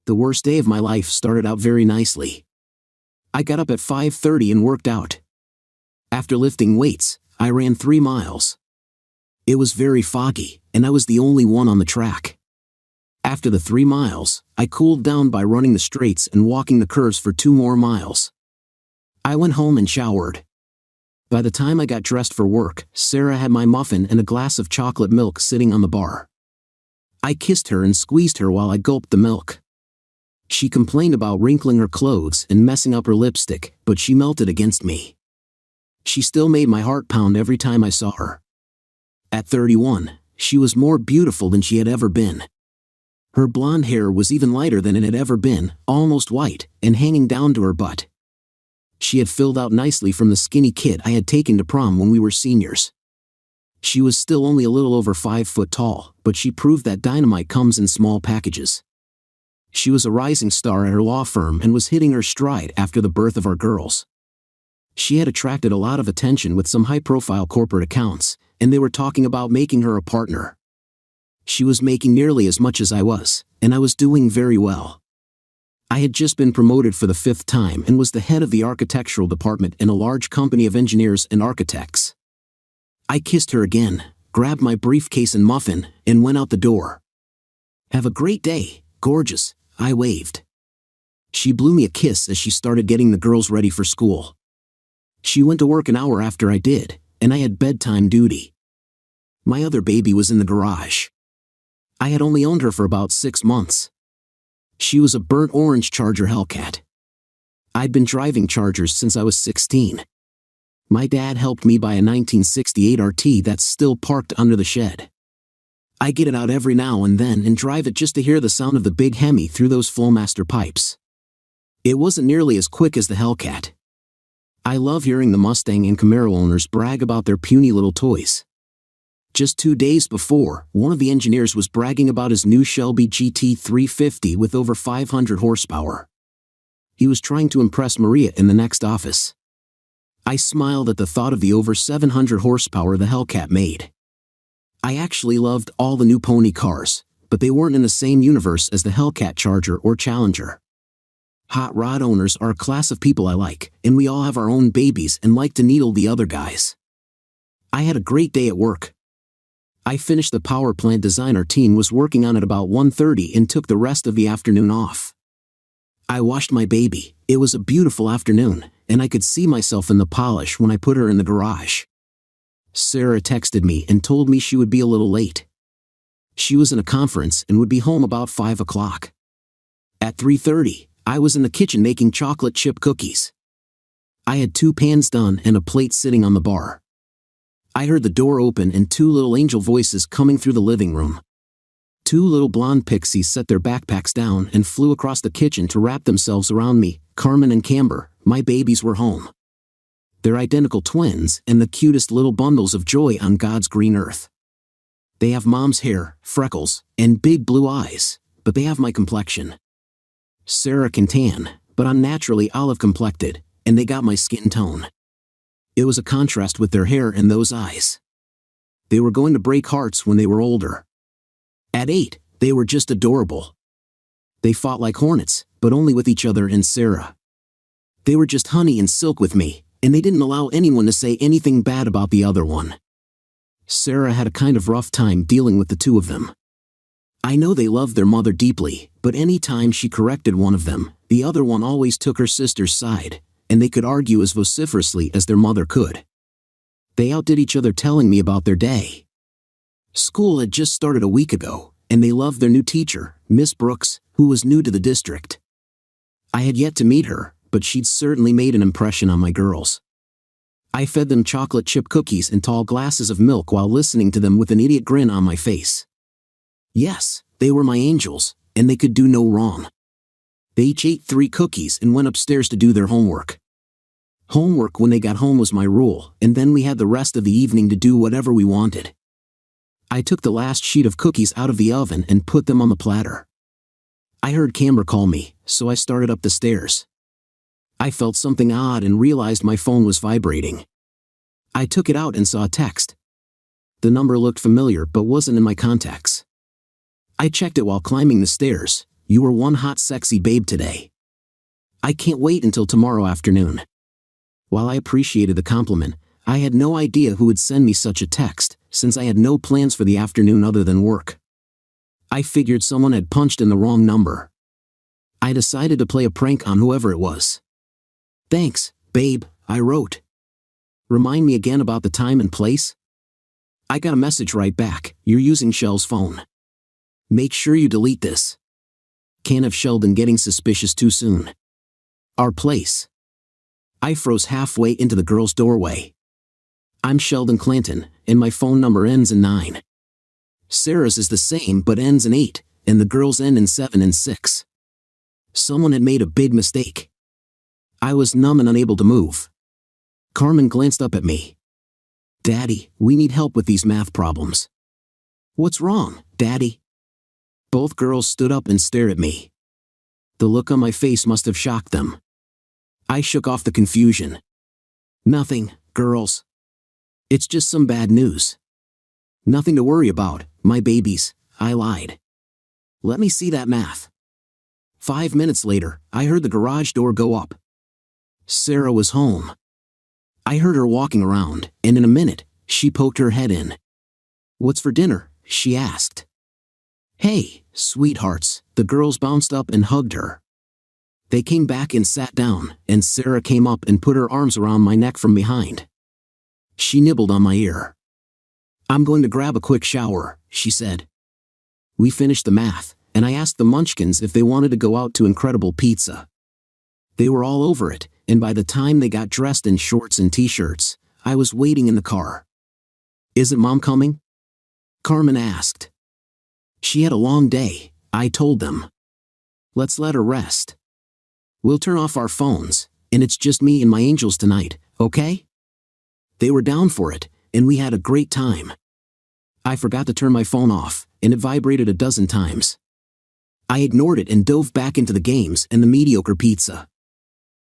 The worst day of my life started out very nicely. I got up at 5:30 and worked out. After lifting weights, I ran 3 miles. It was very foggy, and I was the only one on the track. After the 3 miles, I cooled down by running the straights and walking the curves for 2 more miles. I went home and showered. By the time I got dressed for work, Sarah had my muffin and a glass of chocolate milk sitting on the bar. I kissed her and squeezed her while I gulped the milk. She complained about wrinkling her clothes and messing up her lipstick, but she melted against me. She still made my heart pound every time I saw her. At 31, she was more beautiful than she had ever been. Her blonde hair was even lighter than it had ever been, almost white, and hanging down to her butt. She had filled out nicely from the skinny kid I had taken to prom when we were seniors. She was still only a little over 5 foot tall, but she proved that dynamite comes in small packages. She was a rising star at her law firm and was hitting her stride after the birth of our girls. She had attracted a lot of attention with some high-profile corporate accounts, and they were talking about making her a partner. She was making nearly as much as I was, and I was doing very well. I had just been promoted for the 5th time and was the head of the architectural department in a large company of engineers and architects. I kissed her again, grabbed my briefcase and muffin, and went out the door. "Have a great day, gorgeous," I waved. She blew me a kiss as she started getting the girls ready for school. She went to work an hour after I did, and I had bedtime duty. My other baby was in the garage. I had only owned her for about 6 months. She was a burnt orange Charger Hellcat. I'd been driving Chargers since I was 16. My dad helped me buy a 1968 RT that's still parked under the shed. I get it out every now and then and drive it just to hear the sound of the big Hemi through those Flowmaster pipes. It wasn't nearly as quick as the Hellcat. I love hearing the Mustang and Camaro owners brag about their puny little toys. Just 2 days before, one of the engineers was bragging about his new Shelby GT350 with over 500 horsepower. He was trying to impress Maria in the next office. I smiled at the thought of the over 700 horsepower the Hellcat made. I actually loved all the new pony cars, but they weren't in the same universe as the Hellcat Charger or Challenger. Hot rod owners are a class of people I like, and we all have our own babies and like to needle the other guys. I had a great day at work. I finished the power plant design our team was working on at about 1:30 and took the rest of the afternoon off. I washed my baby. It was a beautiful afternoon, and I could see myself in the polish when I put her in the garage. Sarah texted me and told me she would be a little late. She was in a conference and would be home about 5 o'clock. At 3:30, I was in the kitchen making chocolate chip cookies. I had 2 pans done and a plate sitting on the bar. I heard the door open and 2 little angel voices coming through the living room. 2 little blonde pixies set their backpacks down and flew across the kitchen to wrap themselves around me. Carmen and Camber, my babies, were home. They're identical twins and the cutest little bundles of joy on God's green earth. They have mom's hair, freckles, and big blue eyes, but they have my complexion. Sarah can tan, but I'm naturally olive complected, and they got my skin tone. It was a contrast with their hair and those eyes. They were going to break hearts when they were older. At 8, they were just adorable. They fought like hornets, but only with each other and Sarah. They were just honey and silk with me, and they didn't allow anyone to say anything bad about the other one. Sarah had a kind of rough time dealing with the 2 of them. I know they loved their mother deeply, but any time she corrected one of them, the other one always took her sister's side, and they could argue as vociferously as their mother could. They outdid each other telling me about their day. School had just started a week ago, and they loved their new teacher, Miss Brooks, who was new to the district. I had yet to meet her, but she'd certainly made an impression on my girls. I fed them chocolate chip cookies and tall glasses of milk while listening to them with an idiot grin on my face. Yes, they were my angels, and they could do no wrong. They each ate 3 cookies and went upstairs to do their homework. Homework when they got home was my rule, and then we had the rest of the evening to do whatever we wanted. I took the last sheet of cookies out of the oven and put them on the platter. I heard Camber call me, so I started up the stairs. I felt something odd and realized my phone was vibrating. I took it out and saw a text. The number looked familiar but wasn't in my contacts. I checked it while climbing the stairs, You were one hot sexy babe today. I can't wait until tomorrow afternoon." While I appreciated the compliment, I had no idea who would send me such a text, since I had no plans for the afternoon other than work. I figured someone had punched in the wrong number. I decided to play a prank on whoever it was. "Thanks, babe," I wrote. "Remind me again about the time and place?" I got a message right back. "You're using Shell's phone. Make sure you delete this. Can't have Sheldon getting suspicious too soon." Our place. I froze halfway into the girl's doorway. "I'm Sheldon Clanton, and my phone number ends in 9. Sarah's is the same but ends in 8, and the girl's end in 7 and 6. Someone had made a big mistake." I was numb and unable to move. Carmen glanced up at me. "Daddy, we need help with these math problems." "What's wrong, Daddy?" Both girls stood up and stared at me. The look on my face must have shocked them. I shook off the confusion. "Nothing, girls. It's just some bad news." "Nothing to worry about, my babies," I lied. "Let me see that math." 5 minutes later, I heard the garage door go up. Sarah was home. I heard her walking around, and in a minute, she poked her head in. "What's for dinner?" she asked. "Hey, sweethearts," the girls bounced up and hugged her. They came back and sat down, and Sarah came up and put her arms around my neck from behind. She nibbled on my ear. "I'm going to grab a quick shower," she said. We finished the math, and I asked the Munchkins if they wanted to go out to Incredible Pizza. They were all over it, and by the time they got dressed in shorts and t-shirts, I was waiting in the car. "Isn't Mom coming?" Carmen asked. "She had a long day," I told them. "Let's let her rest. We'll turn off our phones, and it's just me and my angels tonight, okay?" They were down for it, and we had a great time. I forgot to turn my phone off, and it vibrated a dozen times. I ignored it and dove back into the games and the mediocre pizza.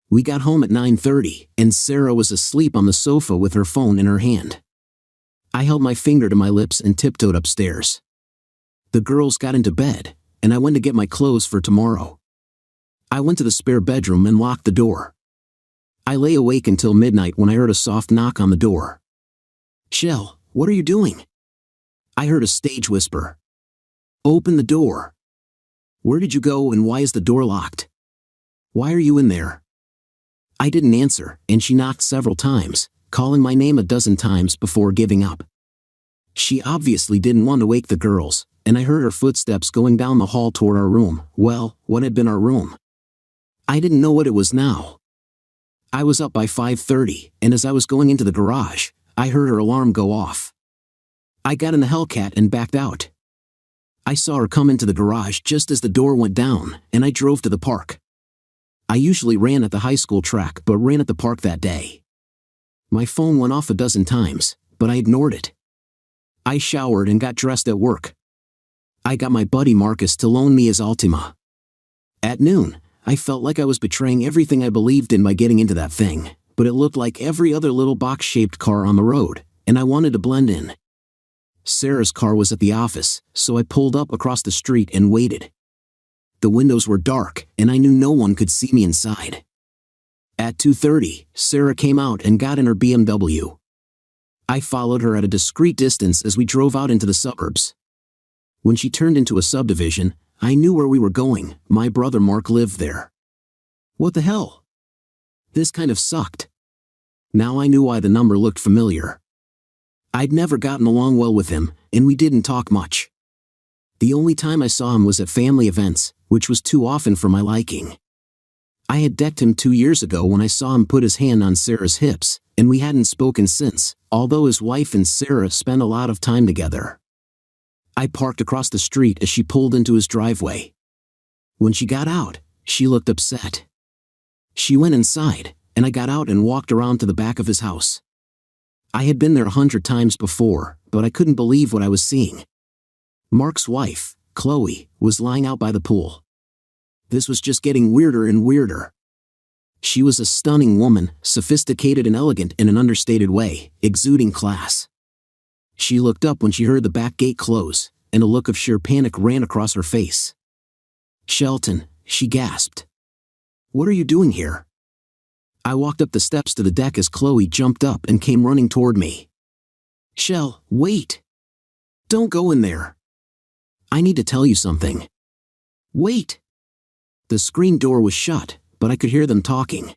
We got home at 9:30, and Sarah was asleep on the sofa with her phone in her hand. I held my finger to my lips and tiptoed upstairs. The girls got into bed, and I went to get my clothes for tomorrow. I went to the spare bedroom and locked the door. I lay awake until midnight when I heard a soft knock on the door. "Shell, what are you doing?" I heard a stage whisper. "Open the door." "Where did you go and why is the door locked? Why are you in there?" I didn't answer, and she knocked several times, calling my name a dozen times before giving up. She obviously didn't want to wake the girls, and I heard her footsteps going down the hall toward our room. Well, what had been our room? I didn't know what it was now. I was up by 5:30, and as I was going into the garage, I heard her alarm go off. I got in the Hellcat and backed out. I saw her come into the garage just as the door went down, and I drove to the park. I usually ran at the high school track but ran at the park that day. My phone went off a dozen times, but I ignored it. I showered and got dressed at work. I got my buddy Marcus to loan me his Altima. At noon, I felt like I was betraying everything I believed in by getting into that thing, but it looked like every other little box-shaped car on the road, and I wanted to blend in. Sarah's car was at the office, so I pulled up across the street and waited. The windows were dark, and I knew no one could see me inside. At 2:30, Sarah came out and got in her BMW. I followed her at a discreet distance as we drove out into the suburbs. When she turned into a subdivision, I knew where we were going. My brother Mark lived there. What the hell? This kind of sucked. Now I knew why the number looked familiar. I'd never gotten along well with him, and we didn't talk much. The only time I saw him was at family events, which was too often for my liking. I had decked him 2 years ago when I saw him put his hand on Sarah's hips, and we hadn't spoken since, although his wife and Sarah spent a lot of time together. I parked across the street as she pulled into his driveway. When she got out, she looked upset. She went inside, and I got out and walked around to the back of his house. I had been there 100 times before, but I couldn't believe what I was seeing. Mark's wife, Chloe, was lying out by the pool. This was just getting weirder and weirder. She was a stunning woman, sophisticated and elegant in an understated way, exuding class. She looked up when she heard the back gate close, and a look of sheer panic ran across her face. Shelton, she gasped. What are you doing here? I walked up the steps to the deck as Chloe jumped up and came running toward me. Shell, wait. Don't go in there. I need to tell you something. Wait. The screen door was shut, but I could hear them talking.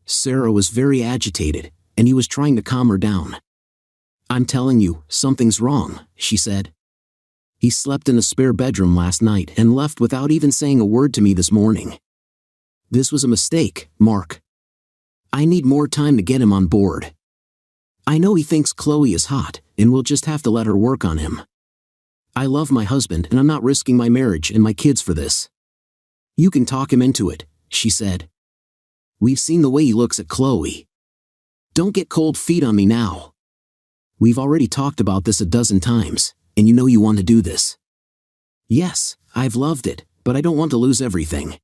Sarah was very agitated, and he was trying to calm her down. I'm telling you, something's wrong, she said. He slept in a spare bedroom last night and left without even saying a word to me this morning. This was a mistake, Mark. I need more time to get him on board. I know he thinks Chloe is hot, and we'll just have to let her work on him. I love my husband and I'm not risking my marriage and my kids for this. You can talk him into it, she said. We've seen the way he looks at Chloe. Don't get cold feet on me now. We've already talked about this a dozen times, and you know you want to do this. Yes, I've loved it, but I don't want to lose everything.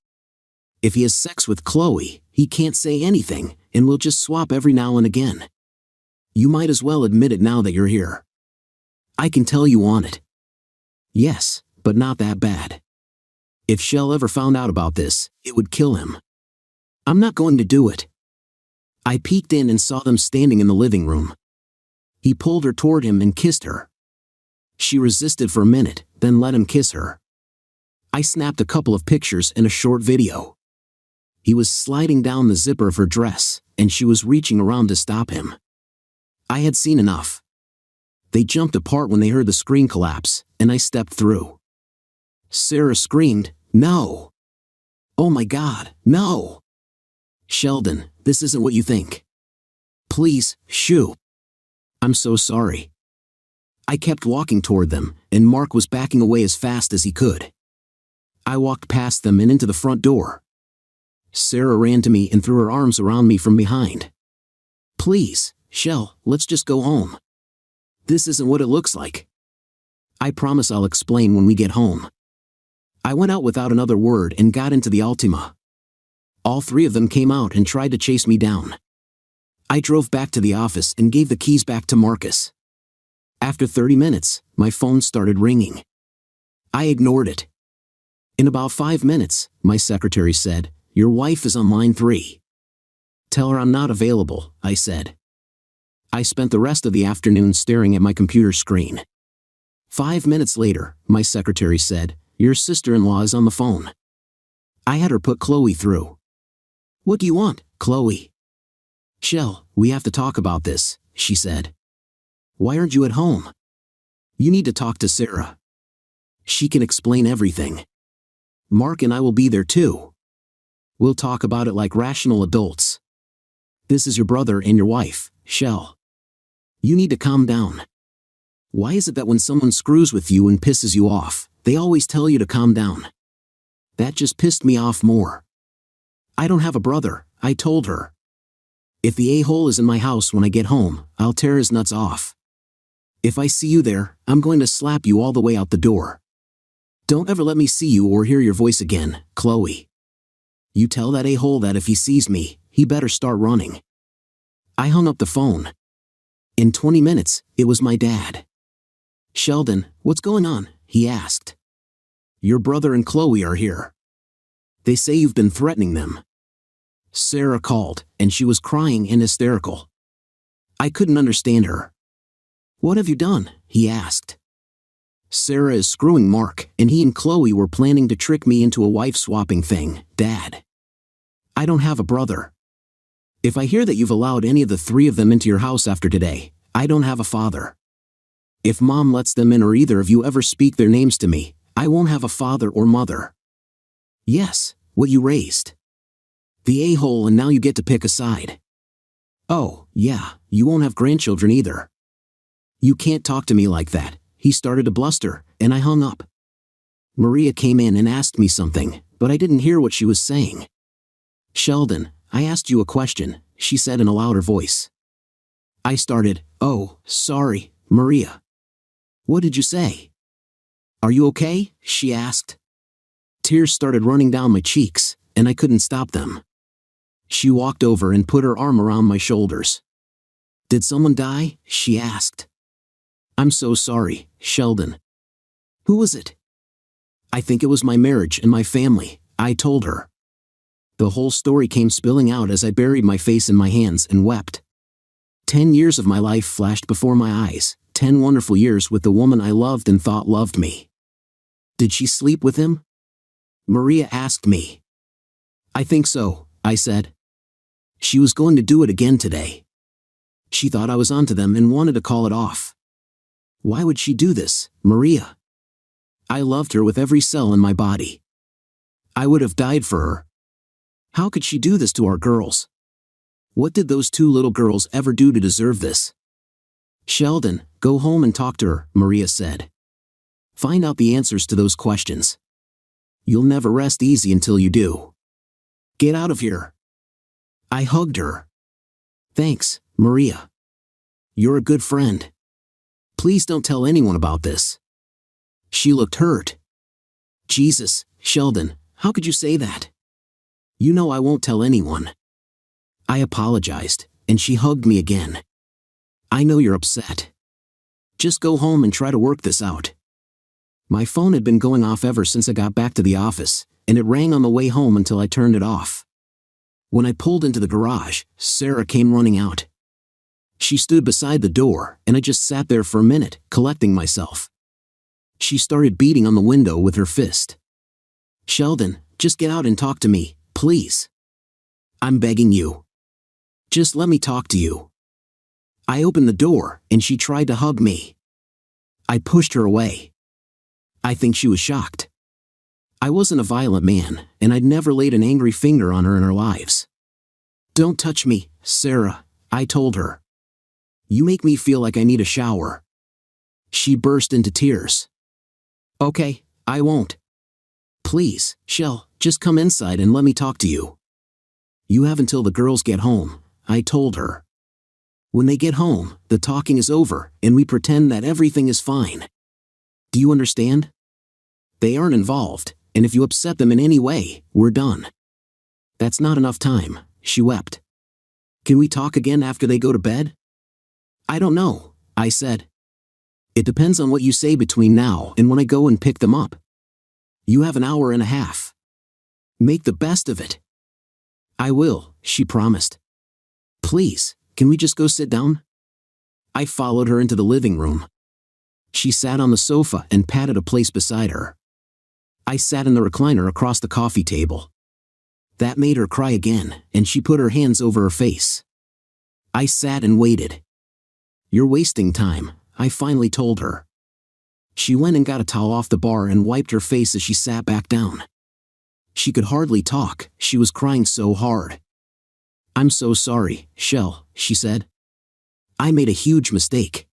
If he has sex with Chloe, he can't say anything, and we'll just swap every now and again. You might as well admit it now that you're here. I can tell you want it. Yes, but not that bad. If Shell ever found out about this, it would kill him. I'm not going to do it. I peeked in and saw them standing in the living room. He pulled her toward him and kissed her. She resisted for a minute, then let him kiss her. I snapped a couple of pictures and a short video. He was sliding down the zipper of her dress, and she was reaching around to stop him. I had seen enough. They jumped apart when they heard the screen collapse, and I stepped through. Sarah screamed, "No! Oh my God, no! Sheldon, this isn't what you think. Please, shoo. I'm so sorry." I kept walking toward them, and Mark was backing away as fast as he could. I walked past them and into the front door. Sarah ran to me and threw her arms around me from behind. Please, Shell, let's just go home. This isn't what it looks like. I promise I'll explain when we get home. I went out without another word and got into the Altima. All three of them came out and tried to chase me down. I drove back to the office and gave the keys back to Marcus. After 30 minutes, my phone started ringing. I ignored it. In about 5 minutes, my secretary said, "Your wife is on line 3. Tell her I'm not available," I said. I spent the rest of the afternoon staring at my computer screen. 5 minutes later, my secretary said, "Your sister-in-law is on the phone." I had her put Chloe through. "What do you want, Chloe?" "Shell, we have to talk about this," she said. "Why aren't you at home? You need to talk to Sarah. She can explain everything. Mark and I will be there too. We'll talk about it like rational adults. This is your brother and your wife, Shell. You need to calm down. Why is it that when someone screws with you and pisses you off, they always tell you to calm down? That just pissed me off more. I don't have a brother," I told her. "If the a-hole is in my house when I get home, I'll tear his nuts off. If I see you there, I'm going to slap you all the way out the door. Don't ever let me see you or hear your voice again, Chloe. You tell that a-hole that if he sees me, he better start running." I hung up the phone. In 20 minutes, it was my dad. "Sheldon, what's going on?" he asked. "Your brother and Chloe are here. They say you've been threatening them." Sarah called, and she was crying and hysterical. I couldn't understand her. "What have you done?" he asked. "Sarah is screwing Mark, and he and Chloe were planning to trick me into a wife-swapping thing, Dad. I don't have a brother. If I hear that you've allowed any of the 3 of them into your house after today, I don't have a father. If Mom lets them in or either of you ever speak their names to me, I won't have a father or mother. Yes, what you raised. The a-hole, and now you get to pick a side. Oh, yeah, you won't have grandchildren either. You can't talk to me like that," he started to bluster, and I hung up. Maria came in and asked me something, but I didn't hear what she was saying. "Sheldon, I asked you a question," she said in a louder voice. I started, "Oh, sorry, Maria. What did you say?" "Are you okay?" she asked. Tears started running down my cheeks, and I couldn't stop them. She walked over and put her arm around my shoulders. "Did someone die?" she asked. "I'm so sorry, Sheldon." "Who was it?" I think it was my marriage and my family, I told her. The whole story came spilling out as I buried my face in my hands and wept. 10 years of my life flashed before my eyes, 10 wonderful years with the woman I loved and thought loved me. Did she sleep with him? Maria asked me. I think so, I said. She was going to do it again today. She thought I was onto them and wanted to call it off. Why would she do this, Maria? I loved her with every cell in my body. I would have died for her. How could she do this to our girls? What did those 2 little girls ever do to deserve this? Sheldon, go home and talk to her, Maria said. Find out the answers to those questions. You'll never rest easy until you do. Get out of here. I hugged her. Thanks, Maria. You're a good friend. Please don't tell anyone about this. She looked hurt. Jesus, Sheldon, how could you say that? You know I won't tell anyone. I apologized, and she hugged me again. I know you're upset. Just go home and try to work this out. My phone had been going off ever since I got back to the office, and it rang on the way home until I turned it off. When I pulled into the garage, Sarah came running out. She stood beside the door, and I just sat there for a minute, collecting myself. She started beating on the window with her fist. Sheldon, just get out and talk to me, please. I'm begging you. Just let me talk to you. I opened the door, and she tried to hug me. I pushed her away. I think she was shocked. I wasn't a violent man, and I'd never laid an angry finger on her in our lives. Don't touch me, Sarah, I told her. You make me feel like I need a shower. She burst into tears. Okay, I won't. Please, Shell, just come inside and let me talk to you. You have until the girls get home, I told her. When they get home, the talking is over, and we pretend that everything is fine. Do you understand? They aren't involved, and if you upset them in any way, we're done. That's not enough time, she wept. Can we talk again after they go to bed? I don't know, I said. It depends on what you say between now and when I go and pick them up. You have an hour and a half. Make the best of it. I will, she promised. Please, can we just go sit down? I followed her into the living room. She sat on the sofa and patted a place beside her. I sat in the recliner across the coffee table. That made her cry again, and she put her hands over her face. I sat and waited. You're wasting time, I finally told her. She went and got a towel off the bar and wiped her face as she sat back down. She could hardly talk, she was crying so hard. I'm so sorry, Shell, she said. I made a huge mistake.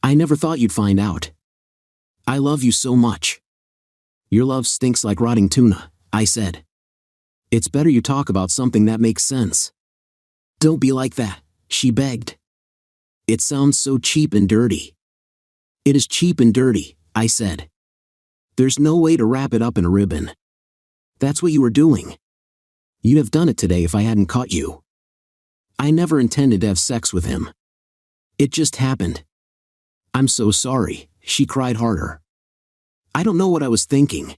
I never thought you'd find out. I love you so much. Your love stinks like rotting tuna, I said. It's better you talk about something that makes sense. Don't be like that, she begged. It sounds so cheap and dirty. It is cheap and dirty, I said. There's no way to wrap it up in a ribbon. That's what you were doing. You'd have done it today if I hadn't caught you. I never intended to have sex with him. It just happened. I'm so sorry, she cried harder. I don't know what I was thinking.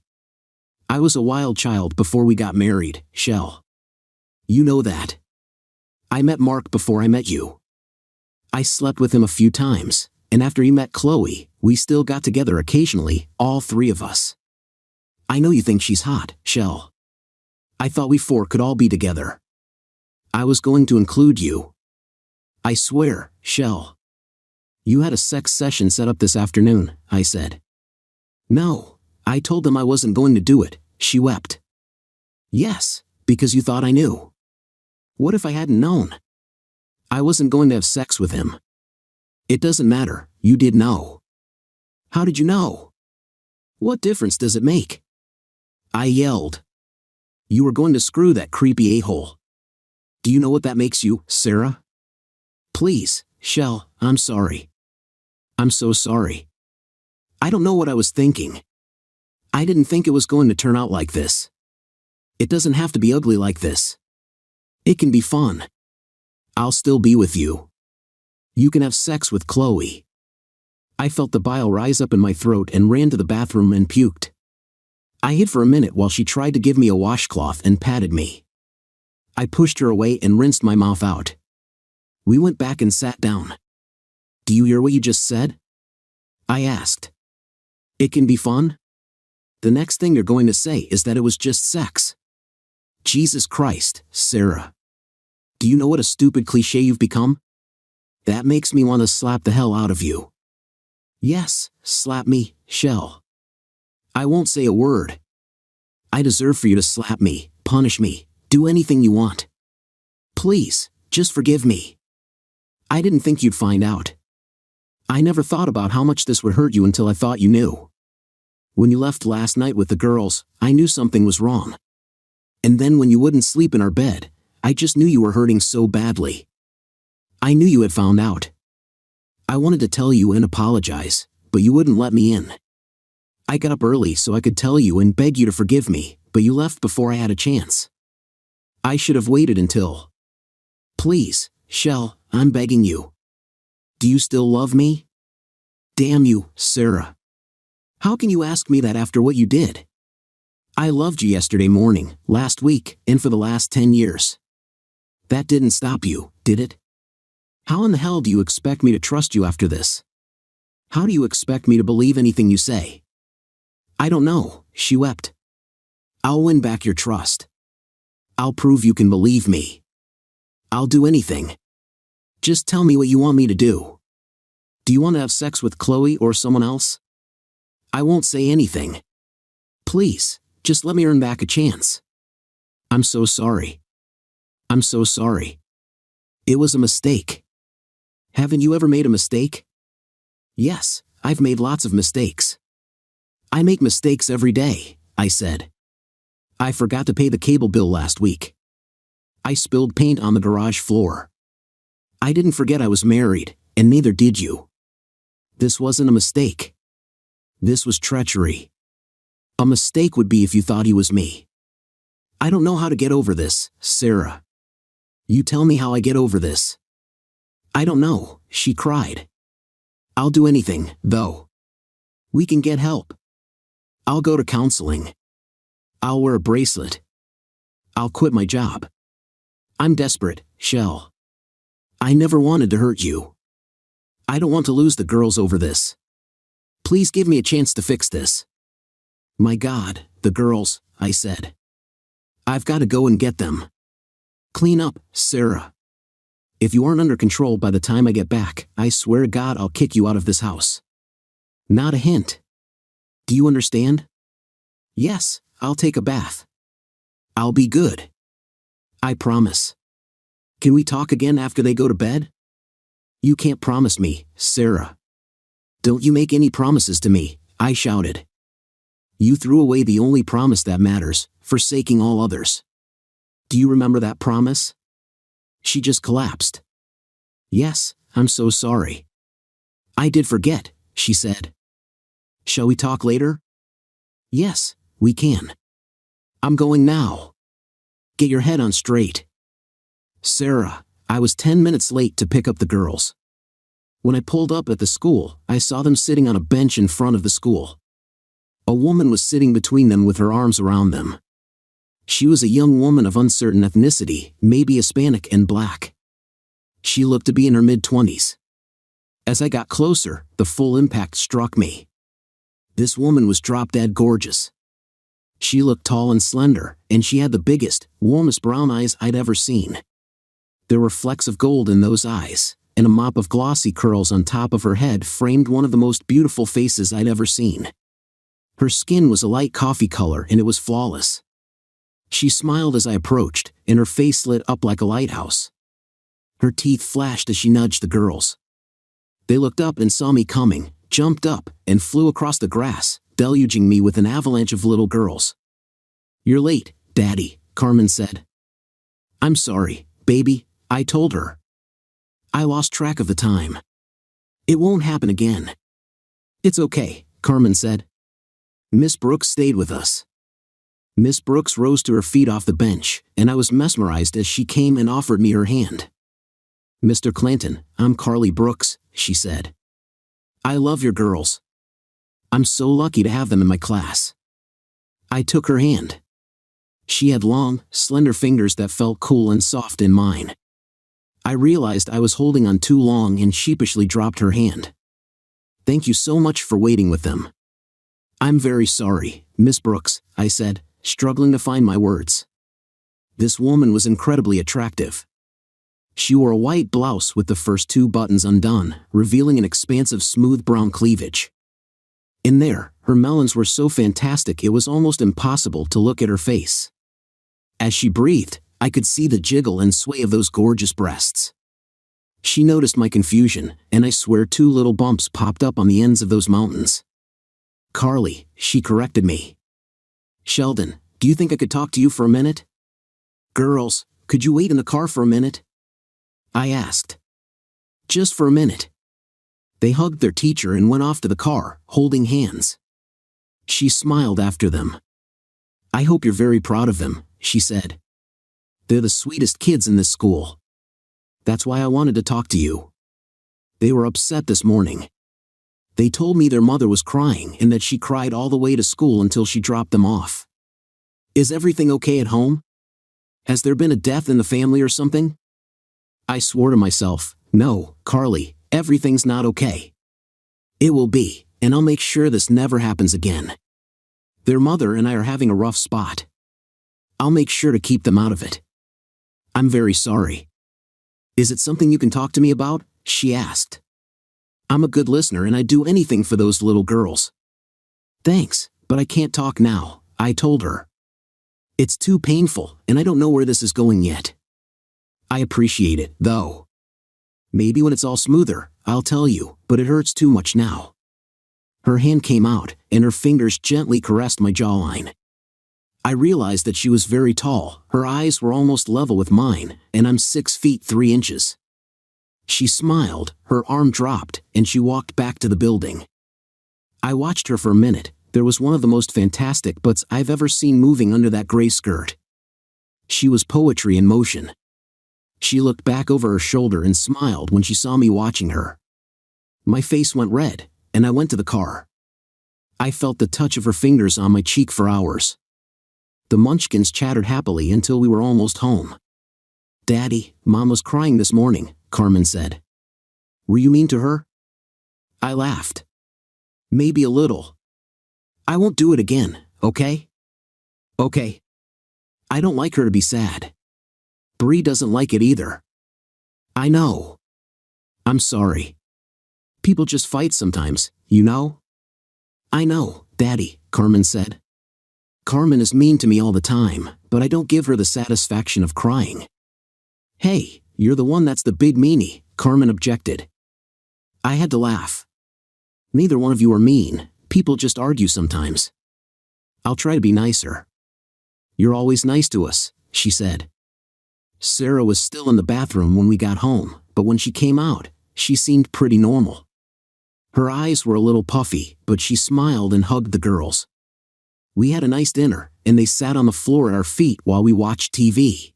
I was a wild child before we got married, Shell. You know that. I met Mark before I met you. I slept with him a few times, and after he met Chloe, we still got together occasionally, all 3 of us. I know you think she's hot, Shell. I thought we 4 could all be together. I was going to include you. I swear, Shell. You had a sex session set up this afternoon, I said. No, I told them I wasn't going to do it, she wept. Yes, because you thought I knew. What if I hadn't known? I wasn't going to have sex with him. It doesn't matter, you did know. How did you know? What difference does it make? I yelled. You were going to screw that creepy a-hole. Do you know what that makes you, Sarah? Please, Shell, I'm sorry. I'm so sorry. I don't know what I was thinking. I didn't think it was going to turn out like this. It doesn't have to be ugly like this. It can be fun. I'll still be with you. You can have sex with Chloe. I felt the bile rise up in my throat and ran to the bathroom and puked. I hid for a minute while she tried to give me a washcloth and patted me. I pushed her away and rinsed my mouth out. We went back and sat down. Do you hear what you just said? I asked. It can be fun? The next thing you're going to say is that it was just sex. Jesus Christ, Sarah. Do you know what a stupid cliché you've become? That makes me want to slap the hell out of you. Yes, slap me, Shell. I won't say a word. I deserve for you to slap me, punish me, do anything you want. Please, just forgive me. I didn't think you'd find out. I never thought about how much this would hurt you until I thought you knew. When you left last night with the girls, I knew something was wrong. And then when you wouldn't sleep in our bed, I just knew you were hurting so badly. I knew you had found out. I wanted to tell you and apologize, but you wouldn't let me in. I got up early so I could tell you and beg you to forgive me, but you left before I had a chance. I should have waited until. Please, Shell, I'm begging you. Do you still love me? Damn you, Sarah. How can you ask me that after what you did? I loved you yesterday morning, last week, and for the last 10 years. That didn't stop you, did it? How in the hell do you expect me to trust you after this? How do you expect me to believe anything you say? I don't know, she wept. I'll win back your trust. I'll prove you can believe me. I'll do anything. Just tell me what you want me to do. Do you want to have sex with Chloe or someone else? I won't say anything. Please, just let me earn back a chance. I'm so sorry. I'm so sorry. It was a mistake. Haven't you ever made a mistake? Yes, I've made lots of mistakes. I make mistakes every day, I said. I forgot to pay the cable bill last week. I spilled paint on the garage floor. I didn't forget I was married, and neither did you. This wasn't a mistake. This was treachery. A mistake would be if you thought he was me. I don't know how to get over this, Sarah. You tell me how I get over this. I don't know, she cried. I'll do anything, though. We can get help. I'll go to counseling. I'll wear a bracelet. I'll quit my job. I'm desperate, Shell. I never wanted to hurt you. I don't want to lose the girls over this. Please give me a chance to fix this. My God, the girls, I said. I've got to go and get them. Clean up, Sarah. If you aren't under control by the time I get back, I swear to God I'll kick you out of this house. Not a hint. Do you understand? Yes, I'll take a bath. I'll be good. I promise. Can we talk again after they go to bed? You can't promise me, Sarah. Don't you make any promises to me, I shouted. You threw away the only promise that matters, forsaking all others. Do you remember that promise? She just collapsed. Yes, I'm so sorry. I did forget, she said. Shall we talk later? Yes, we can. I'm going now. Get your head on straight. Sarah, I was 10 minutes late to pick up the girls. When I pulled up at the school, I saw them sitting on a bench in front of the school. A woman was sitting between them with her arms around them. She was a young woman of uncertain ethnicity, maybe Hispanic and black. She looked to be in her mid-20s. As I got closer, the full impact struck me. This woman was drop-dead gorgeous. She looked tall and slender, and she had the biggest, warmest brown eyes I'd ever seen. There were flecks of gold in those eyes, and a mop of glossy curls on top of her head framed one of the most beautiful faces I'd ever seen. Her skin was a light coffee color and it was flawless. She smiled as I approached, and her face lit up like a lighthouse. Her teeth flashed as she nudged the girls. They looked up and saw me coming, jumped up, and flew across the grass, deluging me with an avalanche of little girls. You're late, Daddy, Carmen said. I'm sorry, baby, I told her. I lost track of the time. It won't happen again. It's okay, Carmen said. Miss Brooks stayed with us. Miss Brooks rose to her feet off the bench, and I was mesmerized as she came and offered me her hand. Mr. Clanton, I'm Carly Brooks, she said. I love your girls. I'm so lucky to have them in my class. I took her hand. She had long, slender fingers that felt cool and soft in mine. I realized I was holding on too long and sheepishly dropped her hand. "Thank you so much for waiting with them." "I'm very sorry, Miss Brooks," I said, struggling to find my words. This woman was incredibly attractive. She wore a white blouse with the first 2 buttons undone, revealing an expansive smooth brown cleavage. In there, her melons were so fantastic it was almost impossible to look at her face. As she breathed, I could see the jiggle and sway of those gorgeous breasts. She noticed my confusion, and I swear 2 little bumps popped up on the ends of those mountains. "Carly," she corrected me. "Sheldon, do you think I could talk to you for a minute?" "Girls, could you wait in the car for a minute?" I asked. "Just for a minute." They hugged their teacher and went off to the car, holding hands. She smiled after them. "I hope you're very proud of them," she said. "They're the sweetest kids in this school. That's why I wanted to talk to you. They were upset this morning. They told me their mother was crying and that she cried all the way to school until she dropped them off. Is everything okay at home? Has there been a death in the family or something?" I swore to myself, "No, Carly, everything's not okay. It will be, and I'll make sure this never happens again. Their mother and I are having a rough spot. I'll make sure to keep them out of it. I'm very sorry." "Is it something you can talk to me about?" she asked. "I'm a good listener and I'd do anything for those little girls." "Thanks, but I can't talk now," I told her. "It's too painful, and I don't know where this is going yet. I appreciate it, though. Maybe when it's all smoother, I'll tell you, but it hurts too much now." Her hand came out, and her fingers gently caressed my jawline. I realized that she was very tall, her eyes were almost level with mine, and I'm 6 feet 3 inches. She smiled, her arm dropped, and she walked back to the building. I watched her for a minute. There was one of the most fantastic butts I've ever seen moving under that gray skirt. She was poetry in motion. She looked back over her shoulder and smiled when she saw me watching her. My face went red, and I went to the car. I felt the touch of her fingers on my cheek for hours. The munchkins chattered happily until we were almost home. "Daddy, Mom was crying this morning," Carmen said. "Were you mean to her?" I laughed. "Maybe a little. I won't do it again, okay?" "Okay." I don't like her to be sad. Bree doesn't like it either. I know. I'm sorry. People just fight sometimes, you know? "I know, Daddy," Carmen said. "Carmen is mean to me all the time, but I don't give her the satisfaction of crying." "Hey, you're the one that's the big meanie," Carmen objected. I had to laugh. "Neither one of you are mean, people just argue sometimes. I'll try to be nicer." "You're always nice to us," she said. Sarah was still in the bathroom when we got home, but when she came out, she seemed pretty normal. Her eyes were a little puffy, but she smiled and hugged the girls. We had a nice dinner, and they sat on the floor at our feet while we watched TV.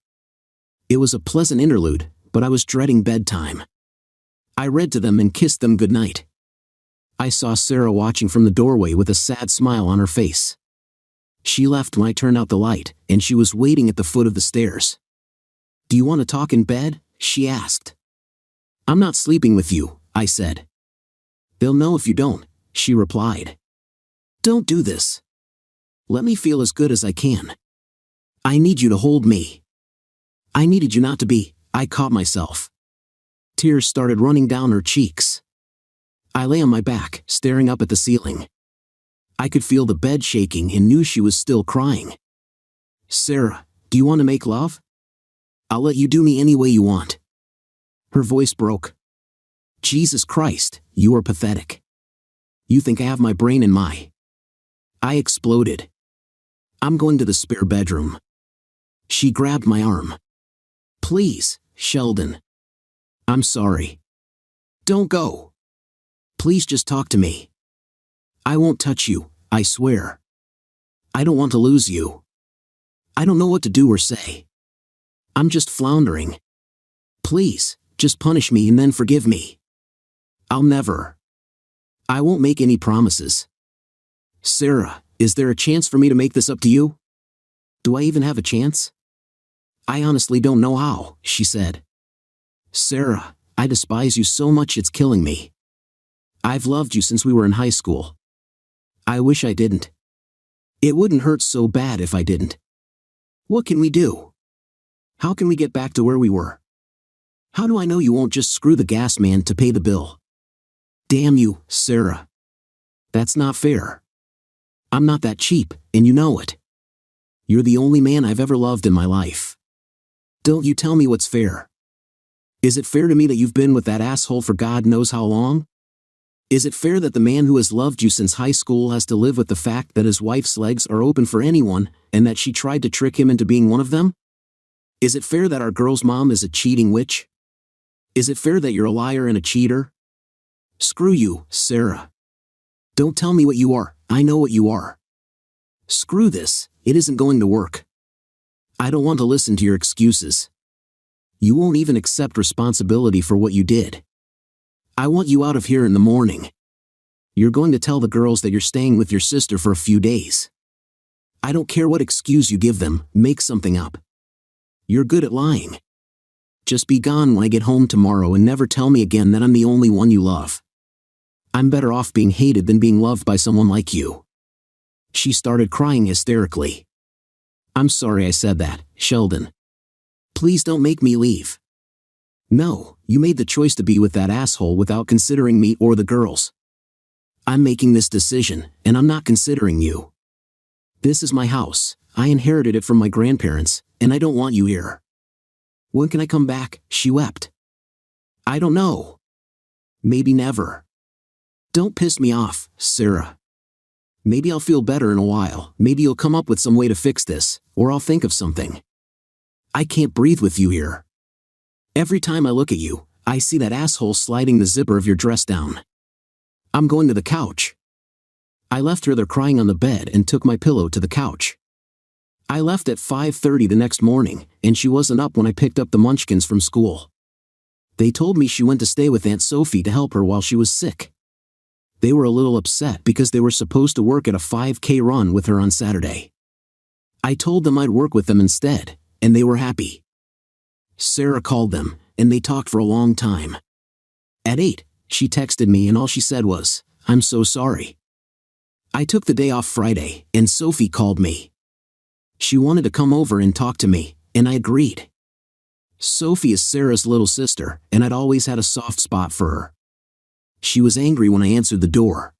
It was a pleasant interlude, but I was dreading bedtime. I read to them and kissed them goodnight. I saw Sarah watching from the doorway with a sad smile on her face. She left when I turned out the light, and she was waiting at the foot of the stairs. "Do you want to talk in bed?" she asked. "I'm not sleeping with you," I said. "They'll know if you don't," she replied. "Don't do this. Let me feel as good as I can. I need you to hold me." I needed you not to be, I caught myself. Tears started running down her cheeks. I lay on my back, staring up at the ceiling. I could feel the bed shaking and knew she was still crying. "Sarah, do you want to make love? I'll let you do me any way you want." Her voice broke. "Jesus Christ, you are pathetic. You think I have my brain in my..." I exploded. "I'm going to the spare bedroom." She grabbed my arm. "Please, Sheldon. I'm sorry. Don't go. Please just talk to me. I won't touch you, I swear. I don't want to lose you. I don't know what to do or say. I'm just floundering. Please, just punish me and then forgive me. I'll never. I won't make any promises. Sarah, Is there a chance for me to make this up to you? Do I even have a chance? I honestly don't know how, she said. Sarah, I despise you so much it's killing me. I've loved you since we were in high school. I wish I didn't. It wouldn't hurt so bad if I didn't. What can we do? How can we get back to where we were? How do I know you won't just screw the gas man to pay the bill? Damn you, Sarah. That's not fair. I'm not that cheap, and you know it. You're the only man I've ever loved in my life. Don't you tell me what's fair. Is it fair to me that you've been with that asshole for God knows how long? Is it fair that the man who has loved you since high school has to live with the fact that his wife's legs are open for anyone, and that she tried to trick him into being one of them? Is it fair that our girl's mom is a cheating witch? Is it fair that you're a liar and a cheater? Screw you, Sarah. Don't tell me what you are, I know what you are. Screw this, it isn't going to work. I don't want to listen to your excuses. You won't even accept responsibility for what you did. I want you out of here in the morning. You're going to tell the girls that you're staying with your sister for a few days. I don't care what excuse you give them, make something up. You're good at lying. Just be gone when I get home tomorrow and never tell me again that I'm the only one you love. I'm better off being hated than being loved by someone like you. She started crying hysterically. I'm sorry I said that, Sheldon. Please don't make me leave. No, you made the choice to be with that asshole without considering me or the girls. I'm making this decision, and I'm not considering you. This is my house, I inherited it from my grandparents, and I don't want you here. When can I come back? She wept. I don't know. Maybe never. Don't piss me off, Sarah. Maybe I'll feel better in a while, maybe you'll come up with some way to fix this, or I'll think of something. I can't breathe with you here. Every time I look at you, I see that asshole sliding the zipper of your dress down. I'm going to the couch. I left her there crying on the bed and took my pillow to the couch. I left at 5:30 the next morning, and she wasn't up when I picked up the Munchkins from school. They told me she went to stay with Aunt Sophie to help her while she was sick. They were a little upset because they were supposed to work at a 5K run with her on Saturday. I told them I'd work with them instead, and they were happy. Sarah called them, and they talked for a long time. At 8, she texted me and all she said was, "I'm so sorry." I took the day off Friday, and Sophie called me. She wanted to come over and talk to me, and I agreed. Sophie is Sarah's little sister, and I'd always had a soft spot for her. She was angry when I answered the door.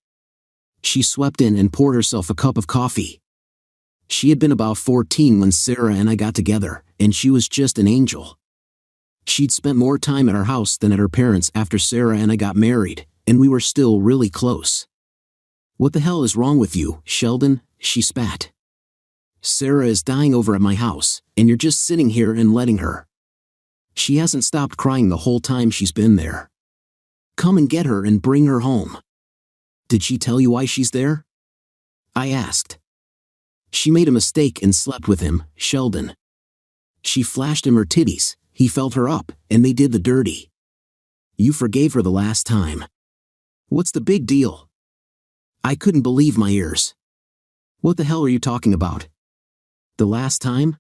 She swept in and poured herself a cup of coffee. She had been about 14 when Sarah and I got together, and she was just an angel. She'd spent more time at our house than at her parents' after Sarah and I got married, and we were still really close. What the hell is wrong with you, Sheldon? She spat. Sarah is dying over at my house, and you're just sitting here and letting her. She hasn't stopped crying the whole time she's been there. Come and get her and bring her home. Did she tell you why she's there? I asked. She made a mistake and slept with him, Sheldon. She flashed him her titties, he felt her up, and they did the dirty. You forgave her the last time. What's the big deal? I couldn't believe my ears. What the hell are you talking about? The last time?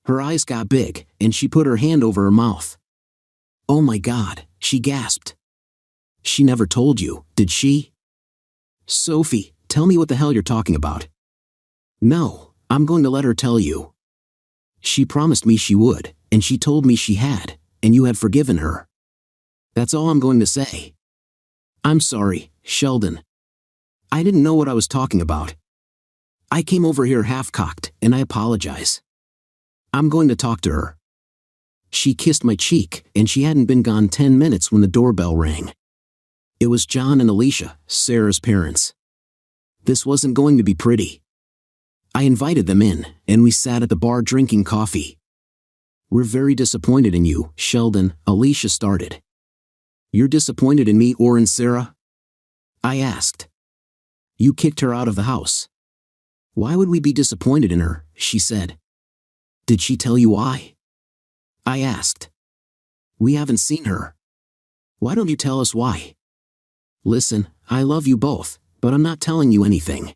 Her eyes got big, and she put her hand over her mouth. Oh my God, she gasped. She never told you, did she? Sophie, tell me what the hell you're talking about. No, I'm going to let her tell you. She promised me she would, and she told me she had, and you had forgiven her. That's all I'm going to say. I'm sorry, Sheldon. I didn't know what I was talking about. I came over here half-cocked, and I apologize. I'm going to talk to her. She kissed my cheek, and she hadn't been gone 10 minutes when the doorbell rang. It was John and Alicia, Sarah's parents. This wasn't going to be pretty. I invited them in, and we sat at the bar drinking coffee. We're very disappointed in you, Sheldon, Alicia started. You're disappointed in me or in Sarah? I asked. You kicked her out of the house. Why would we be disappointed in her, she said. Did she tell you why? I asked. We haven't seen her. Why don't you tell us why? Listen, I love you both, but I'm not telling you anything.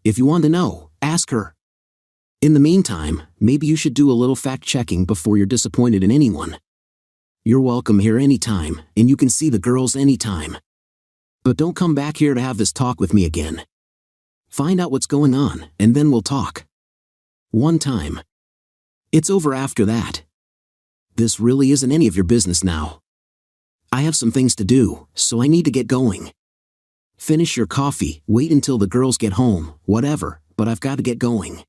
If you want to know, ask her. In the meantime, maybe you should do a little fact-checking before you're disappointed in anyone. You're welcome here anytime, and you can see the girls anytime. But don't come back here to have this talk with me again. Find out what's going on, and then we'll talk. One time. It's over after that. This really isn't any of your business now. I have some things to do, so I need to get going. Finish your coffee, wait until the girls get home, whatever, but I've got to get going.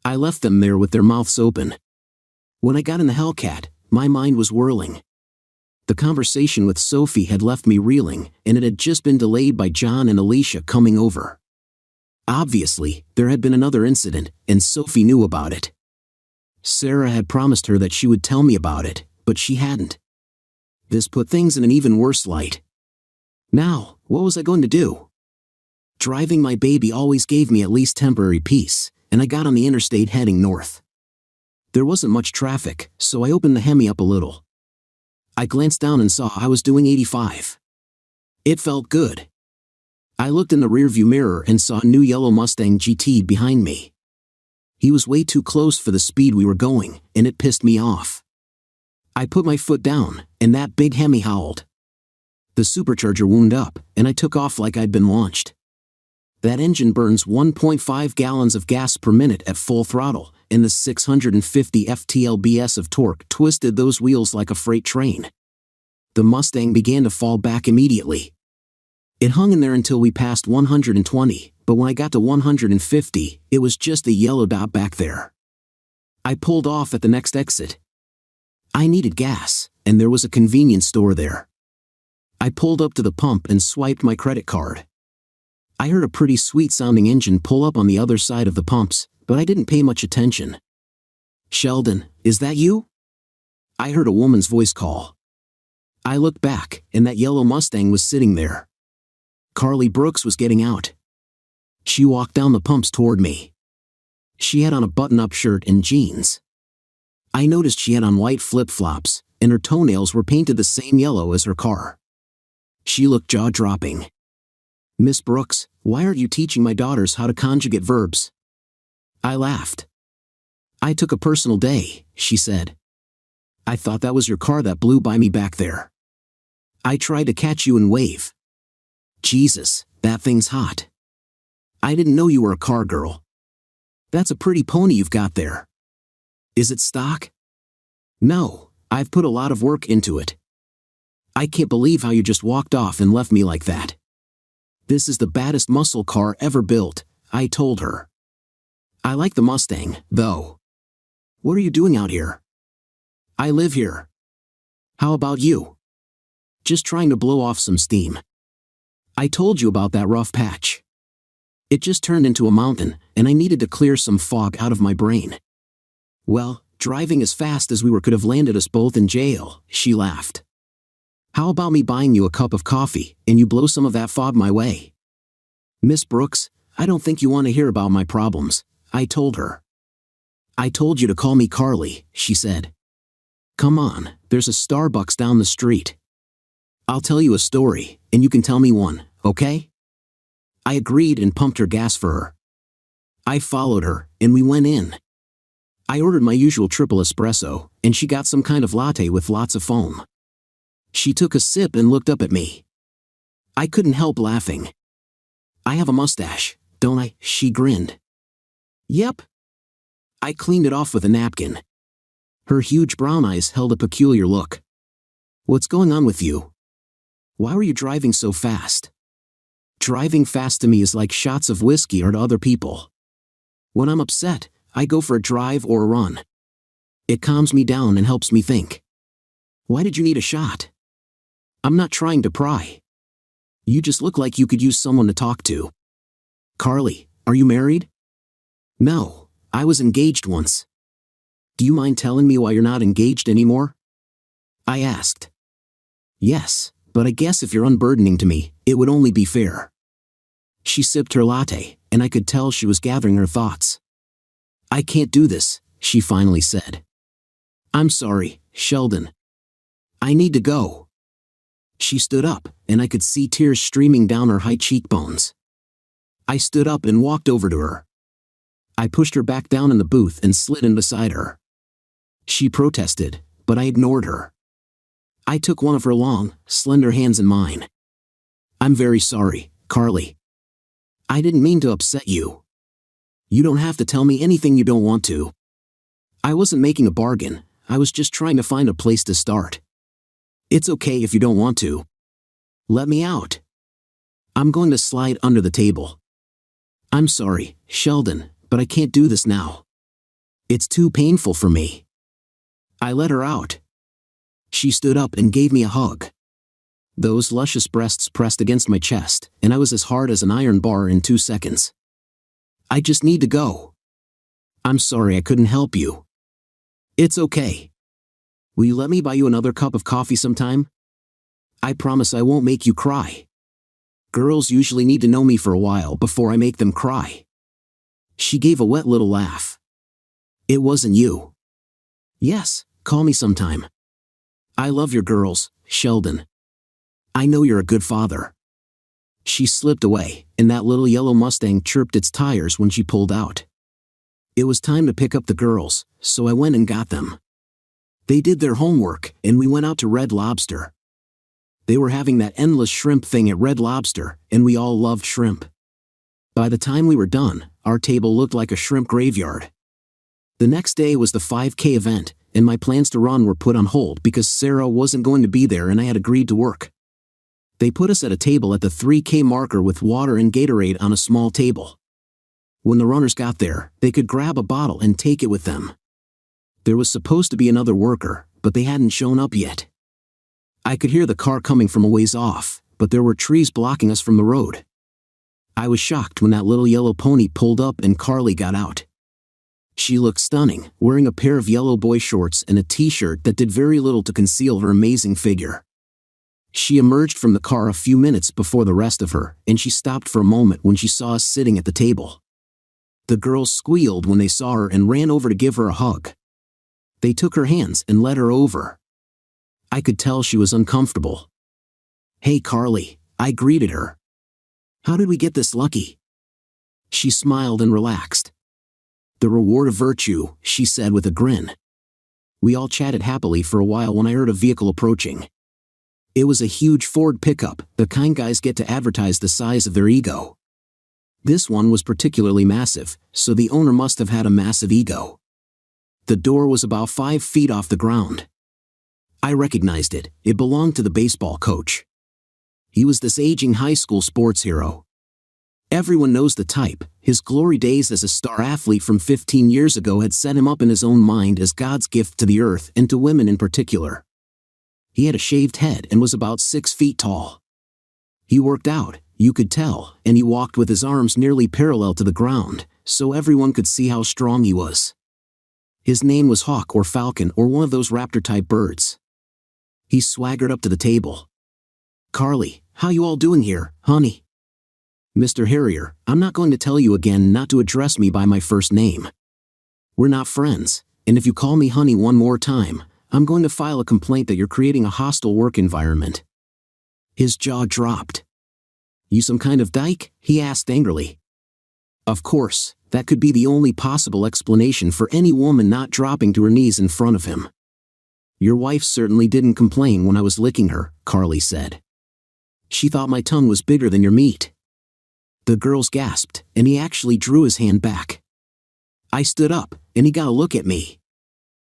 I left them there with their mouths open. When I got in the Hellcat, my mind was whirling. The conversation with Sophie had left me reeling, and it had just been delayed by John and Alicia coming over. Obviously, there had been another incident, and Sophie knew about it. Sarah had promised her that she would tell me about it, but she hadn't. This put things in an even worse light. Now, what was I going to do? Driving my baby always gave me at least temporary peace, and I got on the interstate heading north. There wasn't much traffic, so I opened the Hemi up a little. I glanced down and saw I was doing 85. It felt good. I looked in the rearview mirror and saw a new yellow Mustang GT behind me. He was way too close for the speed we were going, and it pissed me off. I put my foot down, and that big Hemi howled. The supercharger wound up, and I took off like I'd been launched. That engine burns 1.5 gallons of gas per minute at full throttle, and the 650 ft-lbs of torque twisted those wheels like a freight train. The Mustang began to fall back immediately. It hung in there until we passed 120, but when I got to 150, it was just a yellow dot back there. I pulled off at the next exit. I needed gas, and there was a convenience store there. I pulled up to the pump and swiped my credit card. I heard a pretty sweet-sounding engine pull up on the other side of the pumps, but I didn't pay much attention. "Sheldon, is that you?" I heard a woman's voice call. I looked back, and that yellow Mustang was sitting there. Carly Brooks was getting out. She walked down the pumps toward me. She had on a button-up shirt and jeans. I noticed she had on white flip-flops, and her toenails were painted the same yellow as her car. She looked jaw-dropping. "Miss Brooks, why aren't you teaching my daughters how to conjugate verbs?" I laughed. "I took a personal day," she said. "I thought that was your car that blew by me back there. I tried to catch you and wave. Jesus, that thing's hot. I didn't know you were a car girl. That's a pretty pony you've got there. Is it stock?" "No, I've put a lot of work into it. I can't believe how you just walked off and left me like that. This is the baddest muscle car ever built," I told her. "I like the Mustang, though. What are you doing out here?" "I live here." "How about you?" "Just trying to blow off some steam. I told you about that rough patch. It just turned into a mountain, and I needed to clear some fog out of my brain." "Well, driving as fast as we were could have landed us both in jail," she laughed. "How about me buying you a cup of coffee, and you blow some of that fog my way?" "Miss Brooks, I don't think you want to hear about my problems," I told her. "I told you to call me Carly," she said. "Come on, there's a Starbucks down the street. I'll tell you a story, and you can tell me one, okay?" I agreed and pumped her gas for her. I followed her, and we went in. I ordered my usual triple espresso, and she got some kind of latte with lots of foam. She took a sip and looked up at me. I couldn't help laughing. "I have a mustache, don't I?" she grinned. "Yep." I cleaned it off with a napkin. Her huge brown eyes held a peculiar look. "What's going on with you? Why were you driving so fast?" Driving fast to me is like shots of whiskey or to other people. When I'm upset, I go for a drive or a run. It calms me down and helps me think. "Why did you need a shot?" "I'm not trying to pry. You just look like you could use someone to talk to." "Carly, are you married?" "No, I was engaged once." "Do you mind telling me why you're not engaged anymore?" I asked. "Yes, but I guess if you're unburdening to me, it would only be fair." She sipped her latte, and I could tell she was gathering her thoughts. "I can't do this," she finally said. "I'm sorry, Sheldon. I need to go." She stood up, and I could see tears streaming down her high cheekbones. I stood up and walked over to her. I pushed her back down in the booth and slid in beside her. She protested, but I ignored her. I took one of her long, slender hands in mine. "I'm very sorry, Carly. I didn't mean to upset you. You don't have to tell me anything you don't want to. I wasn't making a bargain, I was just trying to find a place to start. It's okay if you don't want to. Let me out. I'm going to slide under the table. I'm sorry, Sheldon, but I can't do this now. It's too painful for me." I let her out. She stood up and gave me a hug. Those luscious breasts pressed against my chest, and I was as hard as an iron bar in 2 seconds. "I just need to go. I'm sorry I couldn't help you." "It's okay. Will you let me buy you another cup of coffee sometime? I promise I won't make you cry. Girls usually need to know me for a while before I make them cry." She gave a wet little laugh. "It wasn't you." "Yes, call me sometime. I love your girls, Sheldon. I know you're a good father." She slipped away, and that little yellow Mustang chirped its tires when she pulled out. It was time to pick up the girls, so I went and got them. They did their homework, and we went out to Red Lobster. They were having that endless shrimp thing at Red Lobster, and we all loved shrimp. By the time we were done, our table looked like a shrimp graveyard. The next day was the 5K event, and my plans to run were put on hold because Sarah wasn't going to be there and I had agreed to work. They put us at a table at the 3K marker with water and Gatorade on a small table. When the runners got there, they could grab a bottle and take it with them. There was supposed to be another worker, but they hadn't shown up yet. I could hear the car coming from a ways off, but there were trees blocking us from the road. I was shocked when that little yellow pony pulled up and Carly got out. She looked stunning, wearing a pair of yellow boy shorts and a t-shirt that did very little to conceal her amazing figure. She emerged from the car a few minutes before the rest of her, and she stopped for a moment when she saw us sitting at the table. The girls squealed when they saw her and ran over to give her a hug. They took her hands and led her over. I could tell she was uncomfortable. "Hey Carly," I greeted her. "How did we get this lucky?" She smiled and relaxed. "The reward of virtue," she said with a grin. We all chatted happily for a while when I heard a vehicle approaching. It was a huge Ford pickup, the kind guys get to advertise the size of their ego. This one was particularly massive, so the owner must have had a massive ego. The door was about 5 feet off the ground. I recognized it. It belonged to the baseball coach. He was this aging high school sports hero. Everyone knows the type. His glory days as a star athlete from 15 years ago had set him up in his own mind as God's gift to the earth and to women in particular. He had a shaved head and was about 6 feet tall. He worked out, you could tell, and he walked with his arms nearly parallel to the ground, so everyone could see how strong he was. His name was Hawk or Falcon or one of those raptor-type birds. He swaggered up to the table. "Carly, how you all doing here, honey?" "Mr. Harrier, I'm not going to tell you again not to address me by my first name. We're not friends, and if you call me honey one more time, I'm going to file a complaint that you're creating a hostile work environment." His jaw dropped. "You some kind of dyke?" he asked angrily. Of course, that could be the only possible explanation for any woman not dropping to her knees in front of him. "Your wife certainly didn't complain when I was licking her," Carly said. "She thought my tongue was bigger than your meat." The girls gasped, and he actually drew his hand back. I stood up, and he got a look at me.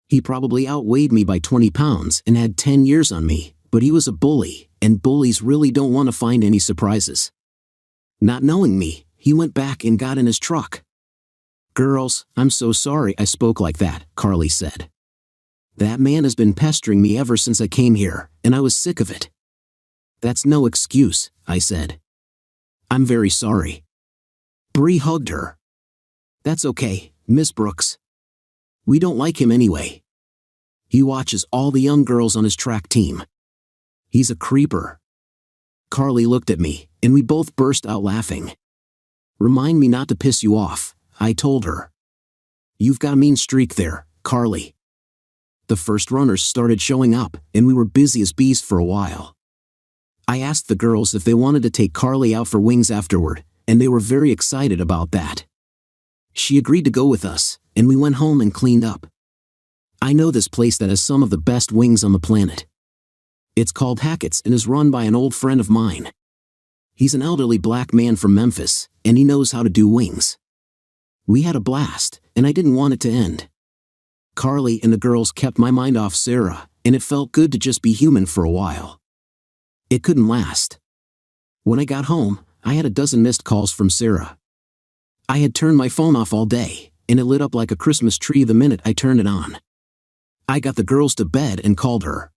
He probably outweighed me by 20 pounds and had 10 years on me, but he was a bully, and bullies really don't want to find any surprises. Not knowing me, he went back and got in his truck. "Girls, I'm so sorry I spoke like that," Carly said. "That man has been pestering me ever since I came here, and I was sick of it." "That's no excuse," I said. "I'm very sorry." Bree hugged her. "That's okay, Miss Brooks. We don't like him anyway. He watches all the young girls on his track team. He's a creeper." Carly looked at me, and we both burst out laughing. "Remind me not to piss you off," I told her. "You've got a mean streak there, Carly." The first runners started showing up, and we were busy as bees for a while. I asked the girls if they wanted to take Carly out for wings afterward, and they were very excited about that. She agreed to go with us, and we went home and cleaned up. I know this place that has some of the best wings on the planet. It's called Hackett's and is run by an old friend of mine. He's an elderly black man from Memphis, and he knows how to do wings. We had a blast, and I didn't want it to end. Carly and the girls kept my mind off Sarah, and it felt good to just be human for a while. It couldn't last. When I got home, I had a dozen missed calls from Sarah. I had turned my phone off all day, and it lit up like a Christmas tree the minute I turned it on. I got the girls to bed and called her.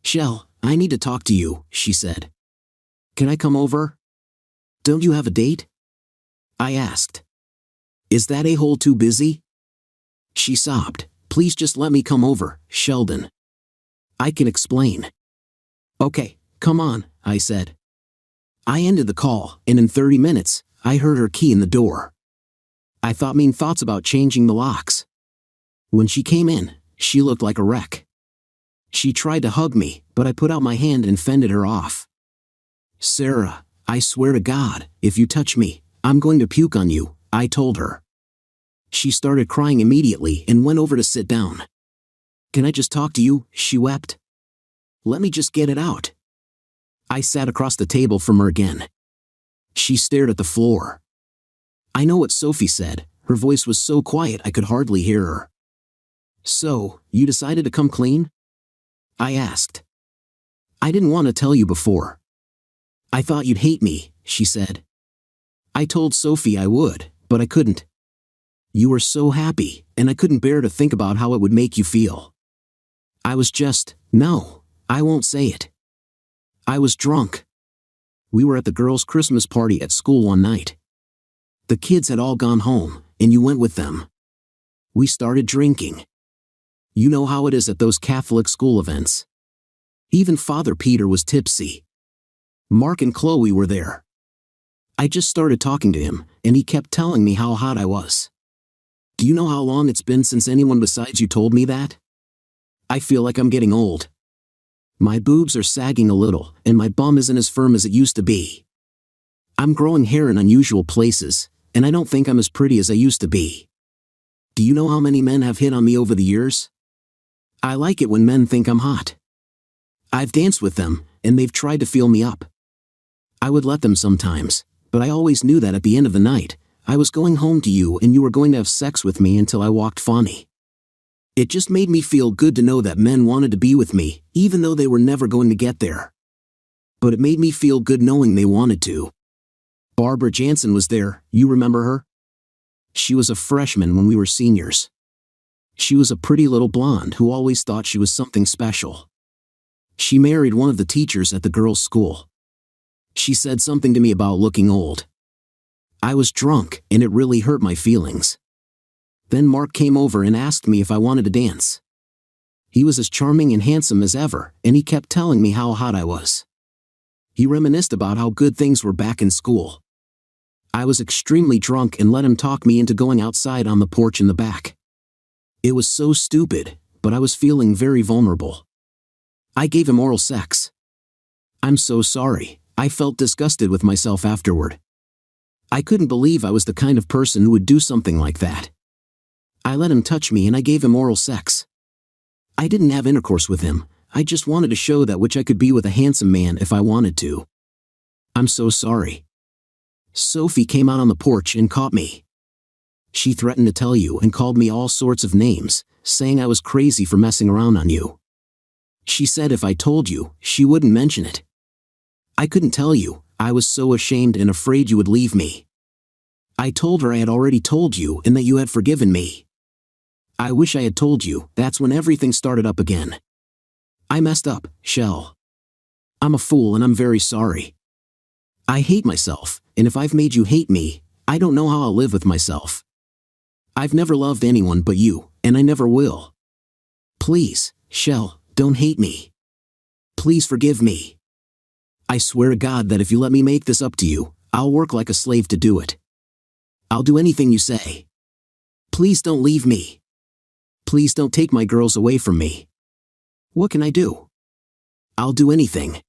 "Shell, I need to talk to you," she said. "Can I come over?" "Don't you have a date?" I asked. "Is that a-hole too busy?" She sobbed. "Please just let me come over, Sheldon. I can explain." "Okay, come on," I said. I ended the call, and in 30 minutes, I heard her key in the door. I thought mean thoughts about changing the locks. When she came in, she looked like a wreck. She tried to hug me, but I put out my hand and fended her off. "Sarah, I swear to God, if you touch me, I'm going to puke on you," I told her. She started crying immediately and went over to sit down. "Can I just talk to you?" she wept. "Let me just get it out." I sat across the table from her again. She stared at the floor. I know what Sophie said. Her voice was so quiet I could hardly hear her. "So, you decided to come clean?" I asked. "I didn't want to tell you before. I thought you'd hate me," she said. "I told Sophie I would, but I couldn't. You were so happy, and I couldn't bear to think about how it would make you feel. I was just, no, I won't say it. I was drunk. We were at the girls' Christmas party at school one night. The kids had all gone home, and you went with them. We started drinking. You know how it is at those Catholic school events. Even Father Peter was tipsy. Mark and Chloe were there. I just started talking to him, and he kept telling me how hot I was. Do you know how long it's been since anyone besides you told me that? I feel like I'm getting old. My boobs are sagging a little, and my bum isn't as firm as it used to be. I'm growing hair in unusual places, and I don't think I'm as pretty as I used to be. Do you know how many men have hit on me over the years? I like it when men think I'm hot. I've danced with them, and they've tried to feel me up. I would let them sometimes, but I always knew that at the end of the night, I was going home to you and you were going to have sex with me until I walked Fawny. It just made me feel good to know that men wanted to be with me, even though they were never going to get there. But it made me feel good knowing they wanted to. Barbara Jansen was there, you remember her? She was a freshman when we were seniors. She was a pretty little blonde who always thought she was something special. She married one of the teachers at the girls' school. She said something to me about looking old. I was drunk, and it really hurt my feelings. Then Mark came over and asked me if I wanted to dance. He was as charming and handsome as ever, and he kept telling me how hot I was. He reminisced about how good things were back in school. I was extremely drunk and let him talk me into going outside on the porch in the back. It was so stupid, but I was feeling very vulnerable. I gave him oral sex. I'm so sorry, I felt disgusted with myself afterward. I couldn't believe I was the kind of person who would do something like that. I let him touch me and I gave him oral sex. I didn't have intercourse with him, I just wanted to show that which I could be with a handsome man if I wanted to. I'm so sorry. Sophie came out on the porch and caught me. She threatened to tell you and called me all sorts of names, saying I was crazy for messing around on you. She said if I told you, she wouldn't mention it. I couldn't tell you, I was so ashamed and afraid you would leave me. I told her I had already told you and that you had forgiven me. I wish I had told you, that's when everything started up again. I messed up, Shell. I'm a fool and I'm very sorry. I hate myself, and if I've made you hate me, I don't know how I'll live with myself. I've never loved anyone but you, and I never will. Please, Shell, don't hate me. Please forgive me. I swear to God that if you let me make this up to you, I'll work like a slave to do it. I'll do anything you say. Please don't leave me. Please don't take my girls away from me. What can I do? I'll do anything.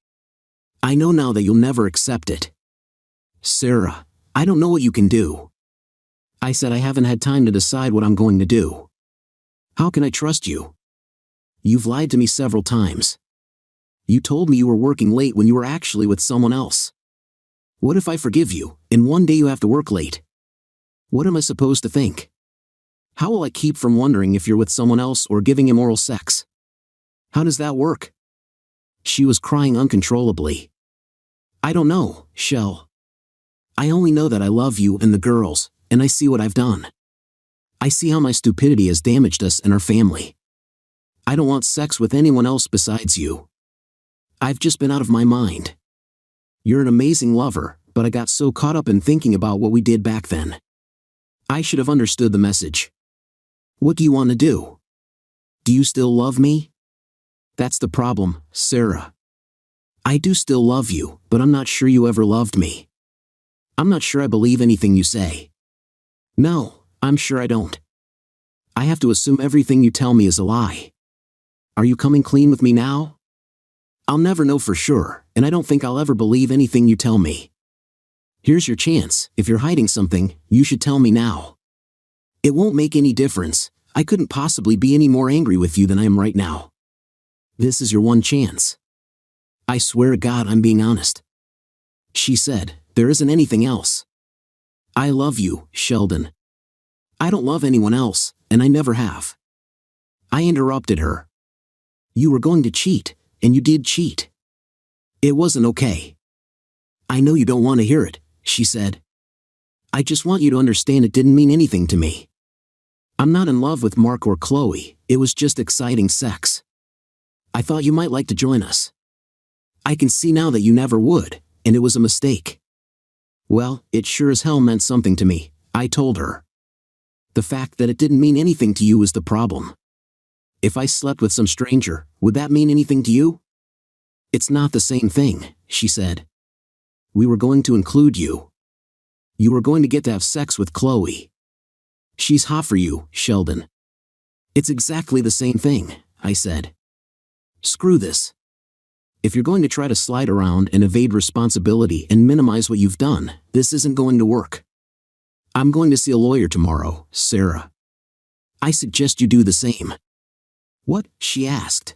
I know now that you'll never accept it. Sarah, I don't know what you can do. I said I haven't had time to decide what I'm going to do. How can I trust you? You've lied to me several times. You told me you were working late when you were actually with someone else. What if I forgive you, and one day you have to work late? What am I supposed to think? How will I keep from wondering if you're with someone else or giving him oral sex? How does that work? She was crying uncontrollably. I don't know, Shell. I only know that I love you and the girls, and I see what I've done. I see how my stupidity has damaged us and our family. I don't want sex with anyone else besides you. I've just been out of my mind. You're an amazing lover, but I got so caught up in thinking about what we did back then. I should have understood the message. What do you want to do? Do you still love me? That's the problem, Sarah. I do still love you, but I'm not sure you ever loved me. I'm not sure I believe anything you say. No, I'm sure I don't. I have to assume everything you tell me is a lie. Are you coming clean with me now? I'll never know for sure, and I don't think I'll ever believe anything you tell me. Here's your chance. If you're hiding something, you should tell me now. It won't make any difference. I couldn't possibly be any more angry with you than I am right now. This is your one chance. I swear to God I'm being honest. She said, there isn't anything else. I love you, Sheldon. I don't love anyone else, and I never have. I interrupted her. You were going to cheat, and you did cheat. It wasn't okay. I know you don't want to hear it, she said. I just want you to understand it didn't mean anything to me. I'm not in love with Mark or Chloe, it was just exciting sex. I thought you might like to join us. I can see now that you never would, and it was a mistake. Well, it sure as hell meant something to me, I told her. The fact that it didn't mean anything to you is the problem. If I slept with some stranger, would that mean anything to you? It's not the same thing, she said. We were going to include you. You were going to get to have sex with Chloe. She's hot for you, Sheldon. It's exactly the same thing, I said. Screw this. If you're going to try to slide around and evade responsibility and minimize what you've done, this isn't going to work. I'm going to see a lawyer tomorrow, Sarah. I suggest you do the same. What? She asked.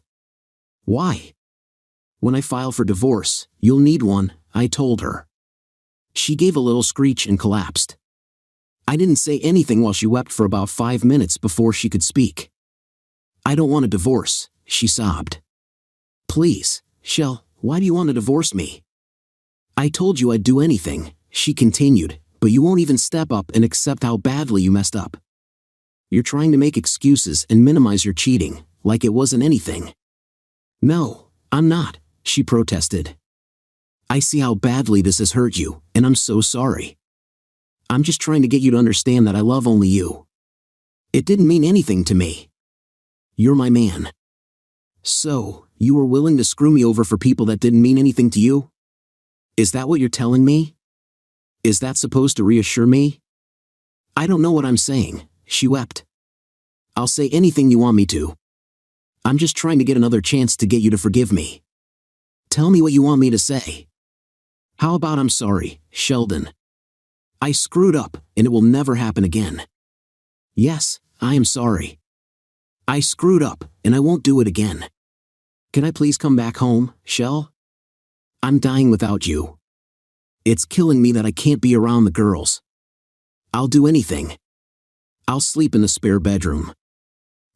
Why? When I file for divorce, you'll need one, I told her. She gave a little screech and collapsed. I didn't say anything while she wept for about 5 minutes before she could speak. I don't want a divorce, she sobbed. Please, Shell, why do you want to divorce me? I told you I'd do anything, she continued, but you won't even step up and accept how badly you messed up. You're trying to make excuses and minimize your cheating, like it wasn't anything. No, I'm not, she protested. I see how badly this has hurt you, and I'm so sorry. I'm just trying to get you to understand that I love only you. It didn't mean anything to me. You're my man. So, you were willing to screw me over for people that didn't mean anything to you? Is that what you're telling me? Is that supposed to reassure me? I don't know what I'm saying, she wept. I'll say anything you want me to. I'm just trying to get another chance to get you to forgive me. Tell me what you want me to say. How about I'm sorry, Sheldon? I screwed up, and it will never happen again. Yes, I am sorry. I screwed up, and I won't do it again. Can I please come back home, Shell? I'm dying without you. It's killing me that I can't be around the girls. I'll do anything. I'll sleep in the spare bedroom.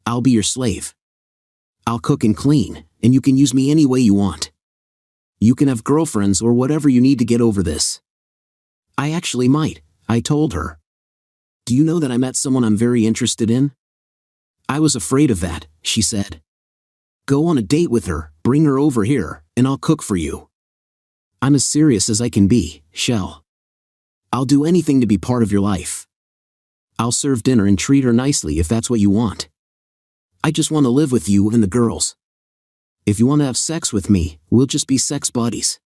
I'll be your slave. I'll cook and clean, and you can use me any way you want. You can have girlfriends or whatever you need to get over this. I actually might, I told her. Do you know that I met someone I'm very interested in? I was afraid of that, she said. Go on a date with her, bring her over here, and I'll cook for you. I'm as serious as I can be, Shell. I'll do anything to be part of your life. I'll serve dinner and treat her nicely if that's what you want. I just want to live with you and the girls. If you want to have sex with me, we'll just be sex buddies.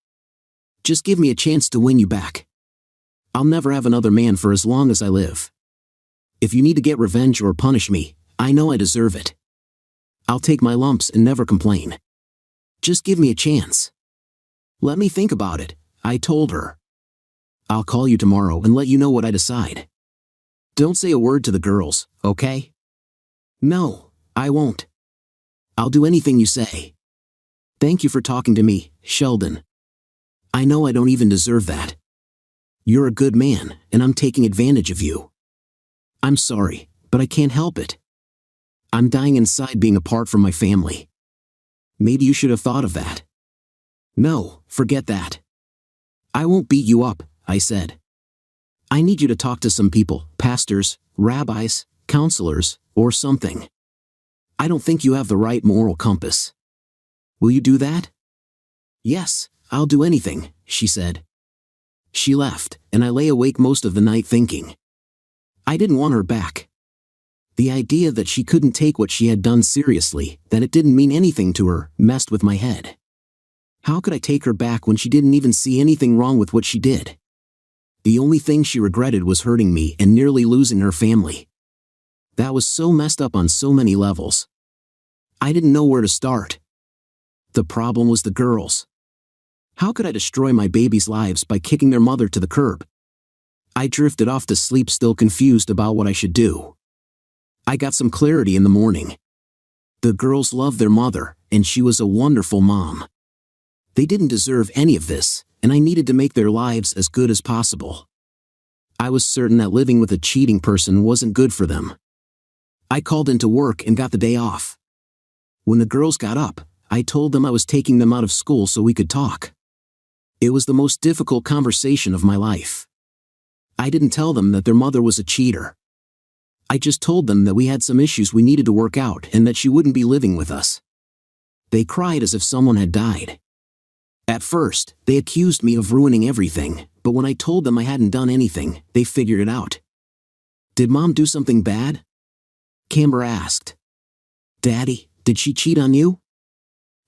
Just give me a chance to win you back. I'll never have another man for as long as I live. If you need to get revenge or punish me, I know I deserve it. I'll take my lumps and never complain. Just give me a chance. Let me think about it, I told her. I'll call you tomorrow and let you know what I decide. Don't say a word to the girls, okay? No, I won't. I'll do anything you say. Thank you for talking to me, Sheldon. I know I don't even deserve that. You're a good man, and I'm taking advantage of you. I'm sorry, but I can't help it. I'm dying inside being apart from my family. Maybe you should have thought of that. No, forget that. I won't beat you up, I said. I need you to talk to some people, pastors, rabbis, counselors, or something. I don't think you have the right moral compass. Will you do that? Yes, I'll do anything, she said. She left, and I lay awake most of the night thinking. I didn't want her back. The idea that she couldn't take what she had done seriously, that it didn't mean anything to her, messed with my head. How could I take her back when she didn't even see anything wrong with what she did? The only thing she regretted was hurting me and nearly losing her family. That was so messed up on so many levels. I didn't know where to start. The problem was the girls. How could I destroy my babies' lives by kicking their mother to the curb? I drifted off to sleep still confused about what I should do. I got some clarity in the morning. The girls loved their mother, and she was a wonderful mom. They didn't deserve any of this, and I needed to make their lives as good as possible. I was certain that living with a cheating person wasn't good for them. I called into work and got the day off. When the girls got up, I told them I was taking them out of school so we could talk. It was the most difficult conversation of my life. I didn't tell them that their mother was a cheater. I just told them that we had some issues we needed to work out and that she wouldn't be living with us. They cried as if someone had died. At first, they accused me of ruining everything, but when I told them I hadn't done anything, they figured it out. Did Mom do something bad? Camber asked. Daddy, did she cheat on you?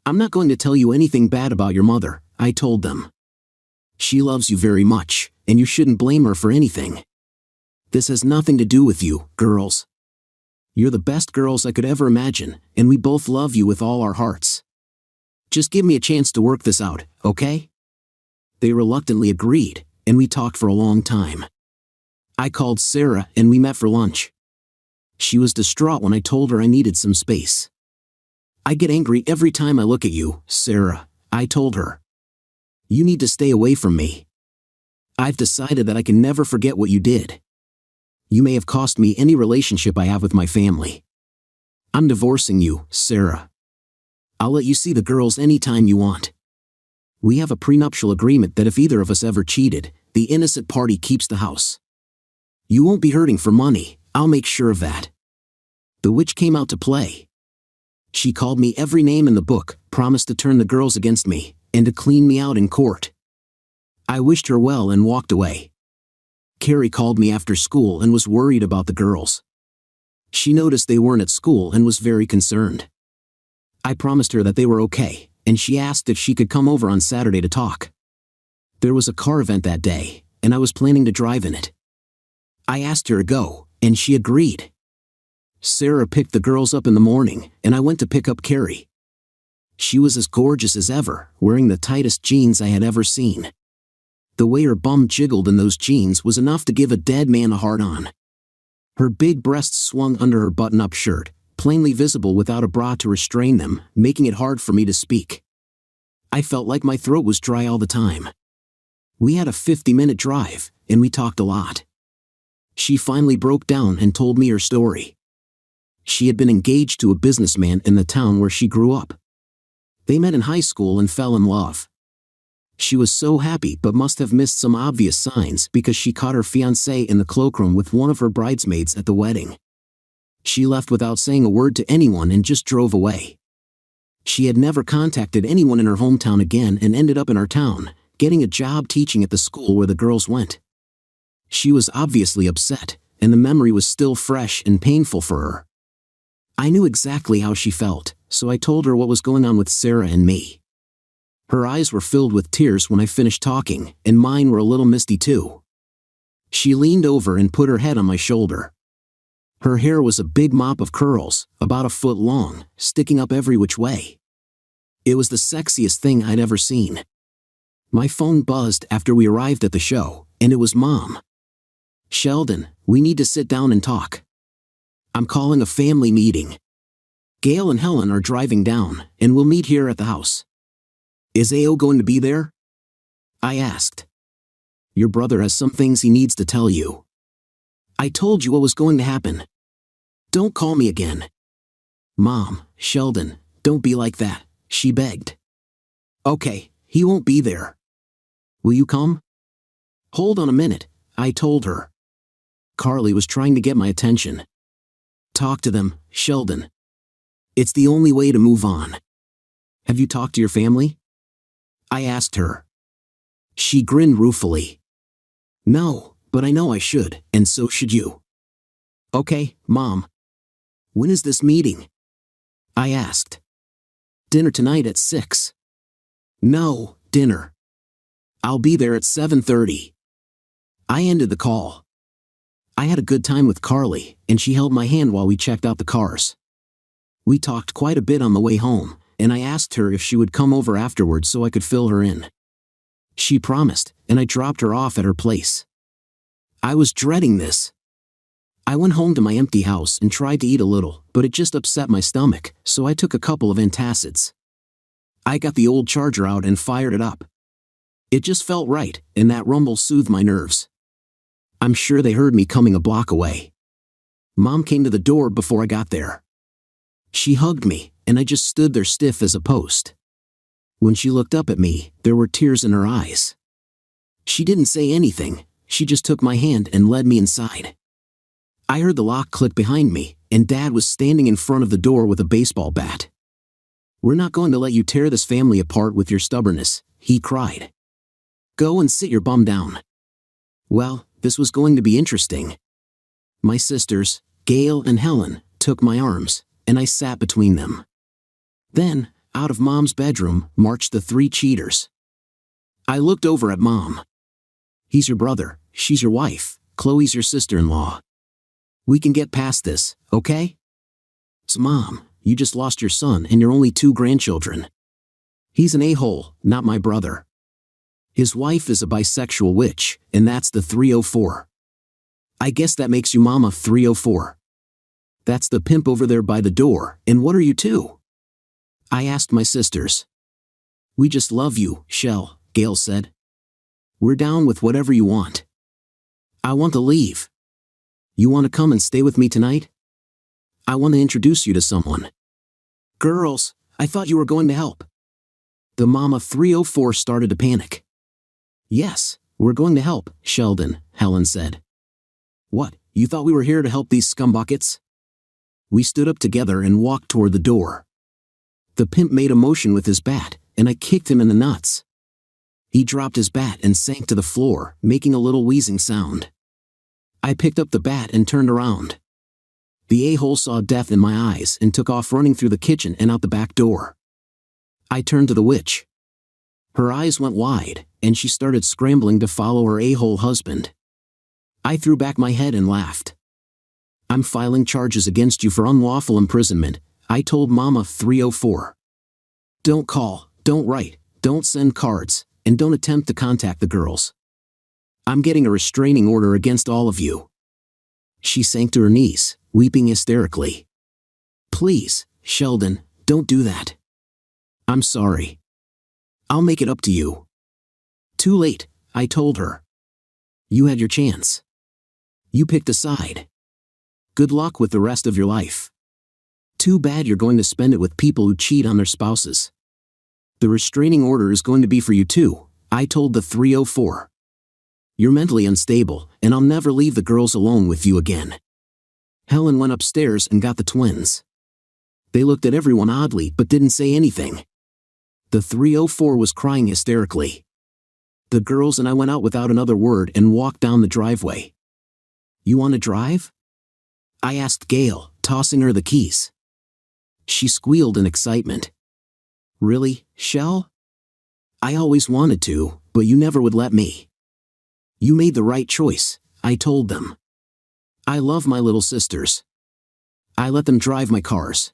I'm not going to tell you anything bad about your mother, I told them. She loves you very much, and you shouldn't blame her for anything. This has nothing to do with you, girls. You're the best girls I could ever imagine, and we both love you with all our hearts. Just give me a chance to work this out, okay? They reluctantly agreed, and we talked for a long time. I called Sarah and we met for lunch. She was distraught when I told her I needed some space. I get angry every time I look at you, Sarah, I told her. You need to stay away from me. I've decided that I can never forget what you did. You may have cost me any relationship I have with my family. I'm divorcing you, Sarah. I'll let you see the girls anytime you want. We have a prenuptial agreement that if either of us ever cheated, the innocent party keeps the house. You won't be hurting for money, I'll make sure of that. The witch came out to play. She called me every name in the book, promised to turn the girls against me, and to clean me out in court. I wished her well and walked away. Carrie called me after school and was worried about the girls. She noticed they weren't at school and was very concerned. I promised her that they were okay, and she asked if she could come over on Saturday to talk. There was a car event that day, and I was planning to drive in it. I asked her to go, and she agreed. Sarah picked the girls up in the morning, and I went to pick up Carrie. She was as gorgeous as ever, wearing the tightest jeans I had ever seen. The way her bum jiggled in those jeans was enough to give a dead man a hard-on. Her big breasts swung under her button-up shirt, plainly visible without a bra to restrain them, making it hard for me to speak. I felt like my throat was dry all the time. We had a 50-minute drive, and we talked a lot. She finally broke down and told me her story. She had been engaged to a businessman in the town where she grew up. They met in high school and fell in love. She was so happy but must have missed some obvious signs because she caught her fiancé in the cloakroom with one of her bridesmaids at the wedding. She left without saying a word to anyone and just drove away. She had never contacted anyone in her hometown again and ended up in our town, getting a job teaching at the school where the girls went. She was obviously upset, and the memory was still fresh and painful for her. I knew exactly how she felt, so I told her what was going on with Sarah and me. Her eyes were filled with tears when I finished talking, and mine were a little misty too. She leaned over and put her head on my shoulder. Her hair was a big mop of curls, about a foot long, sticking up every which way. It was the sexiest thing I'd ever seen. My phone buzzed after we arrived at the show, and it was Mom. "Sheldon, we need to sit down and talk. I'm calling a family meeting. Gail and Helen are driving down, and we'll meet here at the house." "Is A.O. going to be there?" I asked. "Your brother has some things he needs to tell you." "I told you what was going to happen. Don't call me again." "Mom, Sheldon, don't be like that," she begged. "Okay, he won't be there. Will you come?" "Hold on a minute," I told her. Carly was trying to get my attention. "Talk to them, Sheldon. It's the only way to move on." "Have you talked to your family?" I asked her. She grinned ruefully. "No, but I know I should, and so should you." "Okay, Mom. When is this meeting?" I asked. "Dinner tonight at 6. "No, dinner. I'll be there at 7:30. I ended the call. I had a good time with Carly, and she held my hand while we checked out the cars. We talked quite a bit on the way home, and I asked her if she would come over afterwards so I could fill her in. She promised, and I dropped her off at her place. I was dreading this. I went home to my empty house and tried to eat a little, but it just upset my stomach, so I took a couple of antacids. I got the old charger out and fired it up. It just felt right, and that rumble soothed my nerves. I'm sure they heard me coming a block away. Mom came to the door before I got there. She hugged me, and I just stood there stiff as a post. When she looked up at me, there were tears in her eyes. She didn't say anything, she just took my hand and led me inside. I heard the lock click behind me, and Dad was standing in front of the door with a baseball bat. "We're not going to let you tear this family apart with your stubbornness," he cried. "Go and sit your bum down." Well, this was going to be interesting. My sisters, Gail and Helen, took my arms, and I sat between them. Then, out of Mom's bedroom, marched the 3 cheaters. I looked over at Mom. "He's your brother, she's your wife, Chloe's your sister-in-law. We can get past this, okay?" "So Mom, you just lost your son and your only 2 grandchildren. He's an a-hole, not my brother. His wife is a bisexual witch, and that's the 304. I guess that makes you Mama 304. That's the pimp over there by the door, and what are you 2? I asked my sisters. "We just love you, Shell," Gail said. "We're down with whatever you want." "I want to leave." "You want to come and stay with me tonight?" "I want to introduce you to someone." "Girls, I thought you were going to help." The Mama 304 started to panic. "Yes, we're going to help, Sheldon," Helen said. "What, you thought we were here to help these scumbuckets?" We stood up together and walked toward the door. The pimp made a motion with his bat, and I kicked him in the nuts. He dropped his bat and sank to the floor, making a little wheezing sound. I picked up the bat and turned around. The a-hole saw death in my eyes and took off running through the kitchen and out the back door. I turned to the witch. Her eyes went wide, and she started scrambling to follow her a-hole husband. I threw back my head and laughed. "I'm filing charges against you for unlawful imprisonment," I told Mama 304. "Don't call, don't write, don't send cards, and don't attempt to contact the girls. I'm getting a restraining order against all of you." She sank to her knees, weeping hysterically. "Please, Sheldon, don't do that. I'm sorry. I'll make it up to you." "Too late," I told her. "You had your chance. You picked a side. Good luck with the rest of your life. Too bad you're going to spend it with people who cheat on their spouses. The restraining order is going to be for you too," I told the 304. "You're mentally unstable, and I'll never leave the girls alone with you again." Helen went upstairs and got the twins. They looked at everyone oddly but didn't say anything. The 304 was crying hysterically. The girls and I went out without another word and walked down the driveway. "You want to drive?" I asked Gail, tossing her the keys. She squealed in excitement. "Really, Shell? I always wanted to, but you never would let me." "You made the right choice," I told them. "I love my little sisters. I let them drive my cars."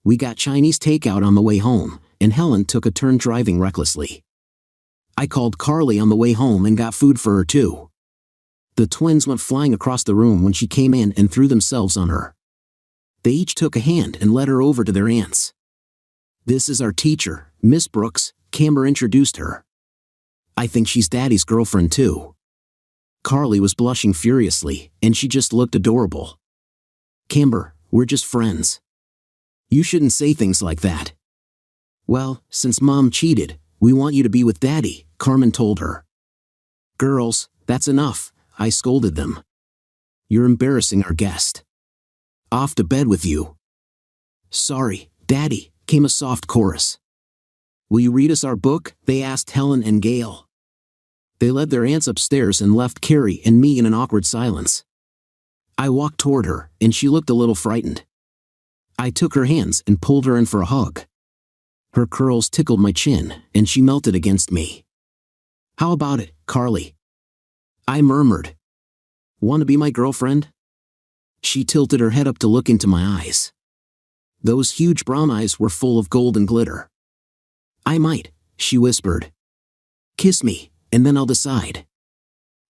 We got Chinese takeout on the way home, and Helen took a turn driving recklessly. I called Carly on the way home and got food for her too. The twins went flying across the room when she came in and threw themselves on her. They each took a hand and led her over to their aunts. "This is our teacher, Miss Brooks," Camber introduced her. "I think she's Daddy's girlfriend too." Carly was blushing furiously, and she just looked adorable. "Camber, we're just friends. You shouldn't say things like that." "Well, since Mom cheated, we want you to be with Daddy," Carmen told her. "Girls, that's enough," I scolded them. "You're embarrassing our guest. Off to bed with you." "Sorry, Daddy," came a soft chorus. "Will you read us our book?" they asked Helen and Gail. They led their aunts upstairs and left Carrie and me in an awkward silence. I walked toward her, and she looked a little frightened. I took her hands and pulled her in for a hug. Her curls tickled my chin, and she melted against me. "How about it, Carly?" I murmured. "Want to be my girlfriend?" She tilted her head up to look into my eyes. Those huge brown eyes were full of golden glitter. "I might," she whispered. "Kiss me, and then I'll decide."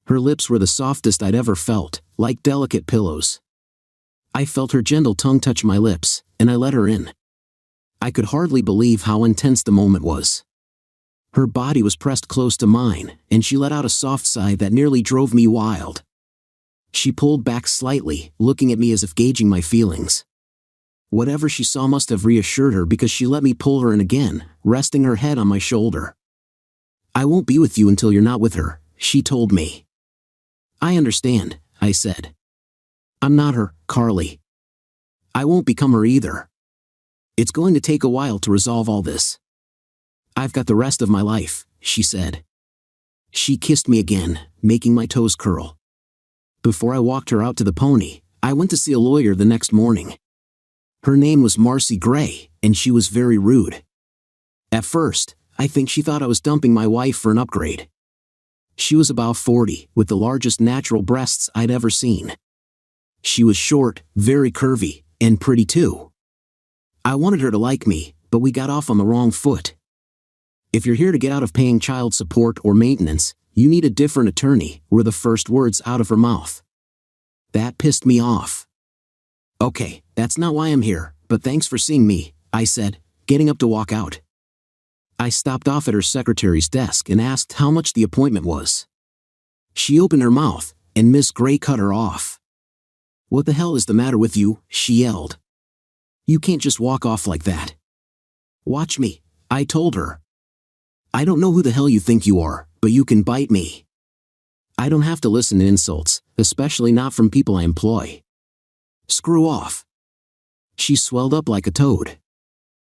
Her lips were the softest I'd ever felt, like delicate pillows. I felt her gentle tongue touch my lips, and I let her in. I could hardly believe how intense the moment was. Her body was pressed close to mine, and she let out a soft sigh that nearly drove me wild. She pulled back slightly, looking at me as if gauging my feelings. Whatever she saw must have reassured her because she let me pull her in again, resting her head on my shoulder. "I won't be with you until you're not with her," she told me. "I understand," I said. "I'm not her, Carly. I won't become her either. It's going to take a while to resolve all this. I've got the rest of my life," she said. She kissed me again, making my toes curl. Before I walked her out to the pony, I went to see a lawyer the next morning. Her name was Marcy Gray, and she was very rude. At first, I think she thought I was dumping my wife for an upgrade. She was about 40, with the largest natural breasts I'd ever seen. She was short, very curvy, and pretty too. I wanted her to like me, but we got off on the wrong foot. "If you're here to get out of paying child support or maintenance, you need a different attorney," were the first words out of her mouth. That pissed me off. "Okay, that's not why I'm here, but thanks for seeing me," I said, getting up to walk out. I stopped off at her secretary's desk and asked how much the appointment was. She opened her mouth, and Miss Gray cut her off. "What the hell is the matter with you?" she yelled. "You can't just walk off like that." "Watch me," I told her. "I don't know who the hell you think you are, but you can bite me. I don't have to listen to insults, especially not from people I employ. Screw off." She swelled up like a toad.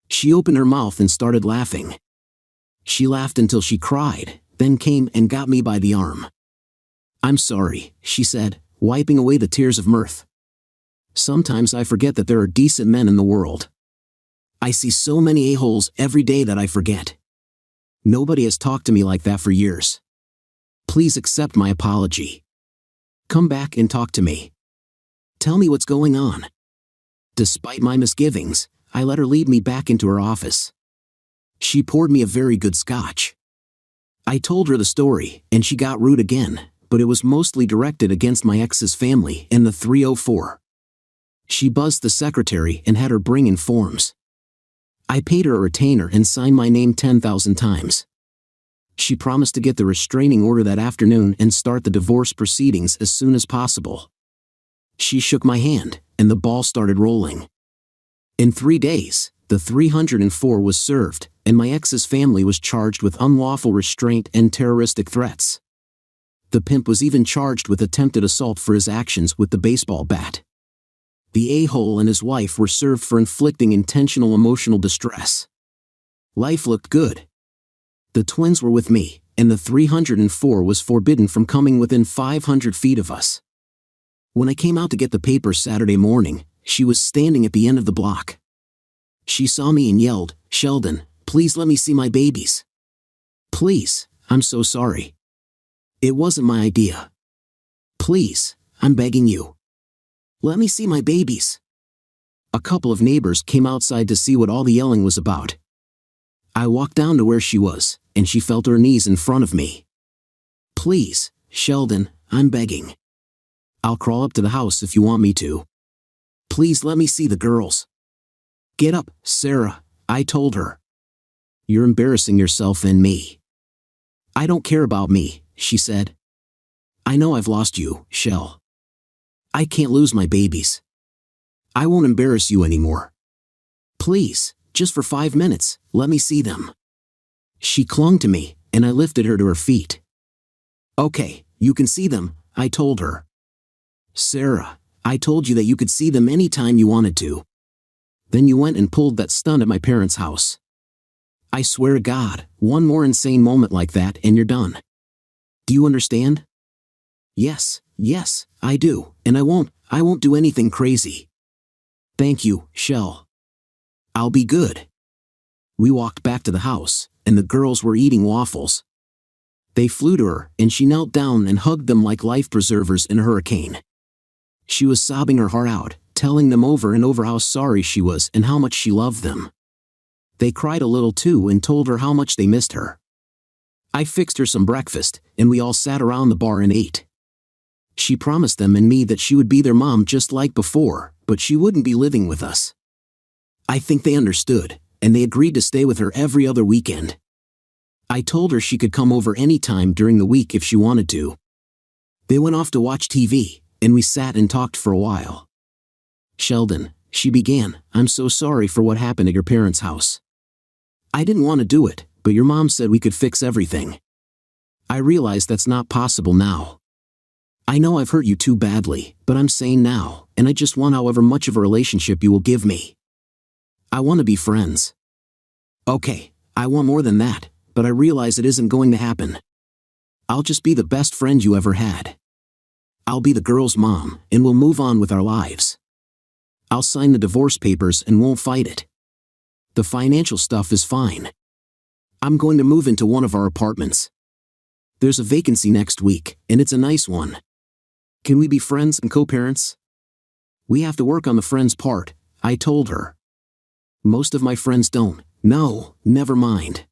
She opened her mouth and started laughing. She laughed until she cried, then came and got me by the arm. "I'm sorry," she said, wiping away the tears of mirth. "Sometimes I forget that there are decent men in the world. I see so many a-holes every day that I forget. Nobody has talked to me like that for years. Please accept my apology. Come back and talk to me. Tell me what's going on." Despite my misgivings, I let her lead me back into her office. She poured me a very good scotch. I told her the story, and she got rude again, but it was mostly directed against my ex's family and the 304. She buzzed the secretary and had her bring in forms. I paid her a retainer and signed my name 10,000 times. She promised to get the restraining order that afternoon and start the divorce proceedings as soon as possible. She shook my hand, and the ball started rolling. In 3 days, the 304 was served, and my ex's family was charged with unlawful restraint and terroristic threats. The pimp was even charged with attempted assault for his actions with the baseball bat. The a-hole and his wife were served for inflicting intentional emotional distress. Life looked good. The twins were with me, and the 304 was forbidden from coming within 500 feet of us. When I came out to get the papers Saturday morning, she was standing at the end of the block. She saw me and yelled, "Sheldon, please let me see my babies. Please, I'm so sorry. It wasn't my idea. Please, I'm begging you. Let me see my babies." A couple of neighbors came outside to see what all the yelling was about. I walked down to where she was, and she fell to her knees in front of me. "Please, Sheldon, I'm begging. I'll crawl up to the house if you want me to. Please let me see the girls." "Get up, Sarah," I told her. "You're embarrassing yourself and me." "I don't care about me," she said. "I know I've lost you, Shell. I can't lose my babies. I won't embarrass you anymore. Please, just for 5 minutes, let me see them." She clung to me, and I lifted her to her feet. "Okay, you can see them," I told her. "Sarah, I told you that you could see them any time you wanted to. Then you went and pulled that stunt at my parents' house. I swear to God, one more insane moment like that and you're done. Do you understand?" Yes, I do, and I won't do anything crazy." "Thank you, Shell. I'll be good." We walked back to the house, and the girls were eating waffles. They flew to her, and she knelt down and hugged them like life preservers in a hurricane. She was sobbing her heart out, telling them over and over how sorry she was and how much she loved them. They cried a little too and told her how much they missed her. I fixed her some breakfast, and we all sat around the bar and ate. She promised them and me that she would be their mom just like before, but she wouldn't be living with us. I think they understood, and they agreed to stay with her every other weekend. I told her she could come over any time during the week if she wanted to. They went off to watch TV, and we sat and talked for a while. "Sheldon," she began, "I'm so sorry for what happened at your parents' house. I didn't want to do it, but your mom said we could fix everything. I realize that's not possible now. I know I've hurt you too badly, but I'm sane now, and I just want however much of a relationship you will give me. I want to be friends. Okay, I want more than that, but I realize it isn't going to happen. I'll just be the best friend you ever had. I'll be the girl's mom, and we'll move on with our lives. I'll sign the divorce papers and won't fight it. The financial stuff is fine. I'm going to move into one of our apartments. There's a vacancy next week, and it's a nice one. Can we be friends and co-parents?" "We have to work on the friends part," I told her. "Most of my friends don't." "No, never mind.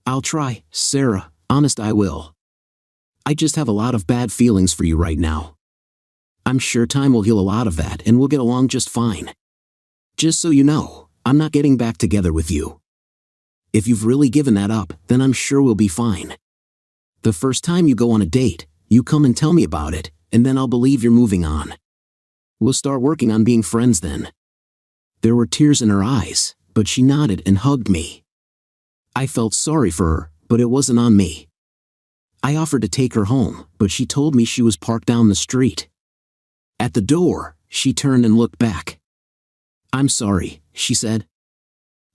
I'll try, Sarah, honest I will. I just have a lot of bad feelings for you right now. I'm sure time will heal a lot of that and we'll get along just fine. Just so you know, I'm not getting back together with you. If you've really given that up, then I'm sure we'll be fine. The first time you go on a date, you come and tell me about it, and then I'll believe you're moving on. We'll start working on being friends then." There were tears in her eyes, but she nodded and hugged me. I felt sorry for her, but it wasn't on me. I offered to take her home, but she told me she was parked down the street. At the door, she turned and looked back. "I'm sorry," she said.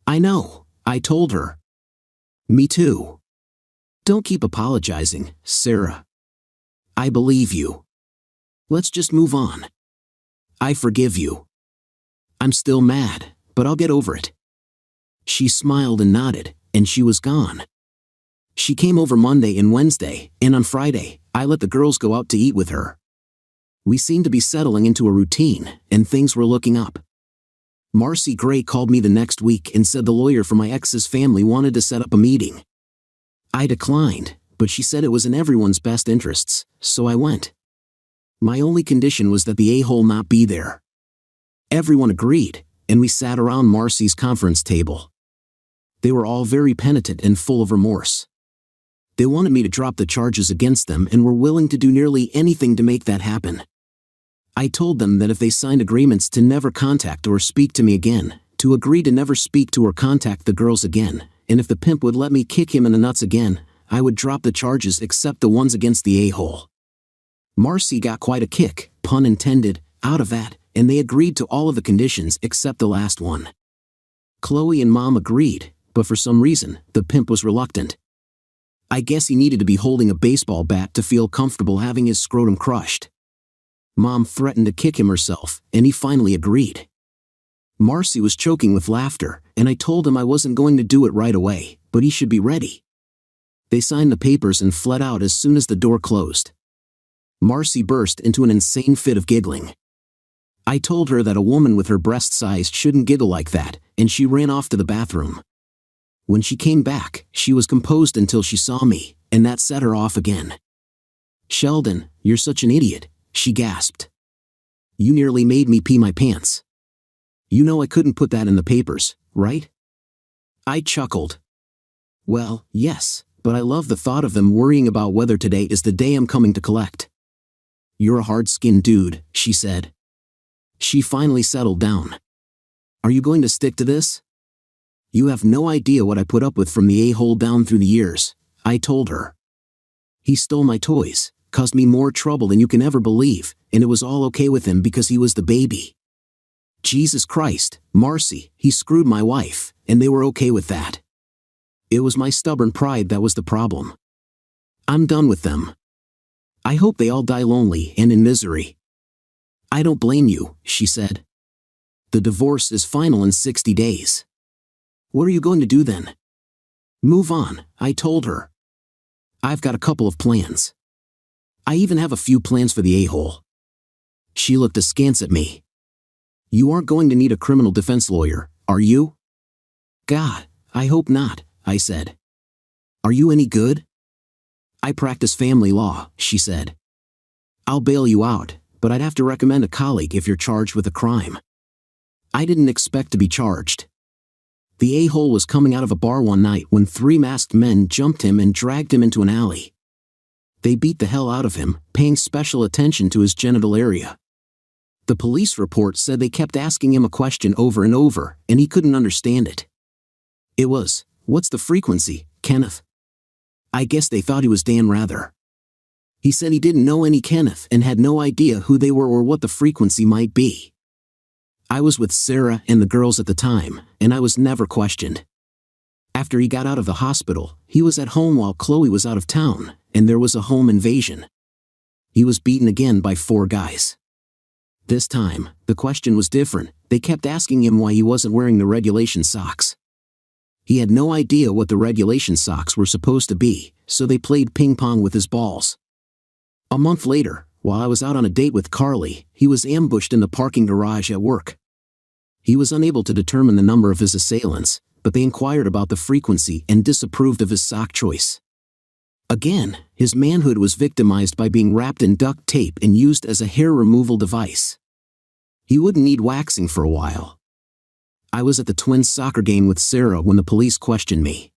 "I know," I told her. "Me too. Don't keep apologizing, Sarah. I believe you. Let's just move on. I forgive you. I'm still mad, but I'll get over it." She smiled and nodded, and she was gone. She came over Monday and Wednesday, and on Friday, I let the girls go out to eat with her. We seemed to be settling into a routine, and things were looking up. Marcy Gray called me the next week and said the lawyer for my ex's family wanted to set up a meeting. I declined, but she said it was in everyone's best interests, so I went. My only condition was that the a-hole not be there. Everyone agreed, and we sat around Marcy's conference table. They were all very penitent and full of remorse. They wanted me to drop the charges against them and were willing to do nearly anything to make that happen. I told them that if they signed agreements to never contact or speak to me again, to agree to never speak to or contact the girls again, and if the pimp would let me kick him in the nuts again, I would drop the charges except the ones against the a-hole. Marcy got quite a kick, pun intended, out of that, and they agreed to all of the conditions except the last one. Chloe and Mom agreed, but for some reason, the pimp was reluctant. I guess he needed to be holding a baseball bat to feel comfortable having his scrotum crushed. Mom threatened to kick him herself, and he finally agreed. Marcy was choking with laughter, and I told him I wasn't going to do it right away, but he should be ready. They signed the papers and fled out as soon as the door closed. Marcy burst into an insane fit of giggling. I told her that a woman with her breast sized shouldn't giggle like that, and she ran off to the bathroom. When she came back, she was composed until she saw me, and that set her off again. "Sheldon, you're such an idiot," she gasped. "You nearly made me pee my pants. You know I couldn't put that in the papers, right?" I chuckled. "Well, yes, but I love the thought of them worrying about whether today is the day I'm coming to collect." "You're a hard-skinned dude," she said. She finally settled down. "Are you going to stick to this?" "You have no idea what I put up with from the a-hole down through the years," I told her. "He stole my toys, caused me more trouble than you can ever believe, and it was all okay with him because he was the baby. Jesus Christ, Marcy, he screwed my wife, and they were okay with that. It was my stubborn pride that was the problem. I'm done with them. I hope they all die lonely and in misery." "I don't blame you," she said. "The divorce is final in 60 days. What are you going to do then?" "Move on," I told her. "I've got a couple of plans. I even have a few plans for the a-hole." She looked askance at me. "You aren't going to need a criminal defense lawyer, are you?" "God, I hope not," I said. "Are you any good?" "I practice family law," she said. "I'll bail you out, but I'd have to recommend a colleague if you're charged with a crime." I didn't expect to be charged. The a-hole was coming out of a bar one night when 3 masked men jumped him and dragged him into an alley. They beat the hell out of him, paying special attention to his genital area. The police report said they kept asking him a question over and over, and he couldn't understand it. It was, "What's the frequency, Kenneth?" I guess they thought he was Dan Rather. He said he didn't know any Kenneth and had no idea who they were or what the frequency might be. I was with Sarah and the girls at the time, and I was never questioned. After he got out of the hospital, he was at home while Chloe was out of town, and there was a home invasion. He was beaten again by 4 guys. This time, the question was different. They kept asking him why he wasn't wearing the regulation socks. He had no idea what the regulation socks were supposed to be, so they played ping pong with his balls. A month later, while I was out on a date with Carly, he was ambushed in the parking garage at work. He was unable to determine the number of his assailants, but they inquired about the frequency and disapproved of his sock choice. Again, his manhood was victimized by being wrapped in duct tape and used as a hair removal device. He wouldn't need waxing for a while. I was at the Twins soccer game with Sarah when the police questioned me.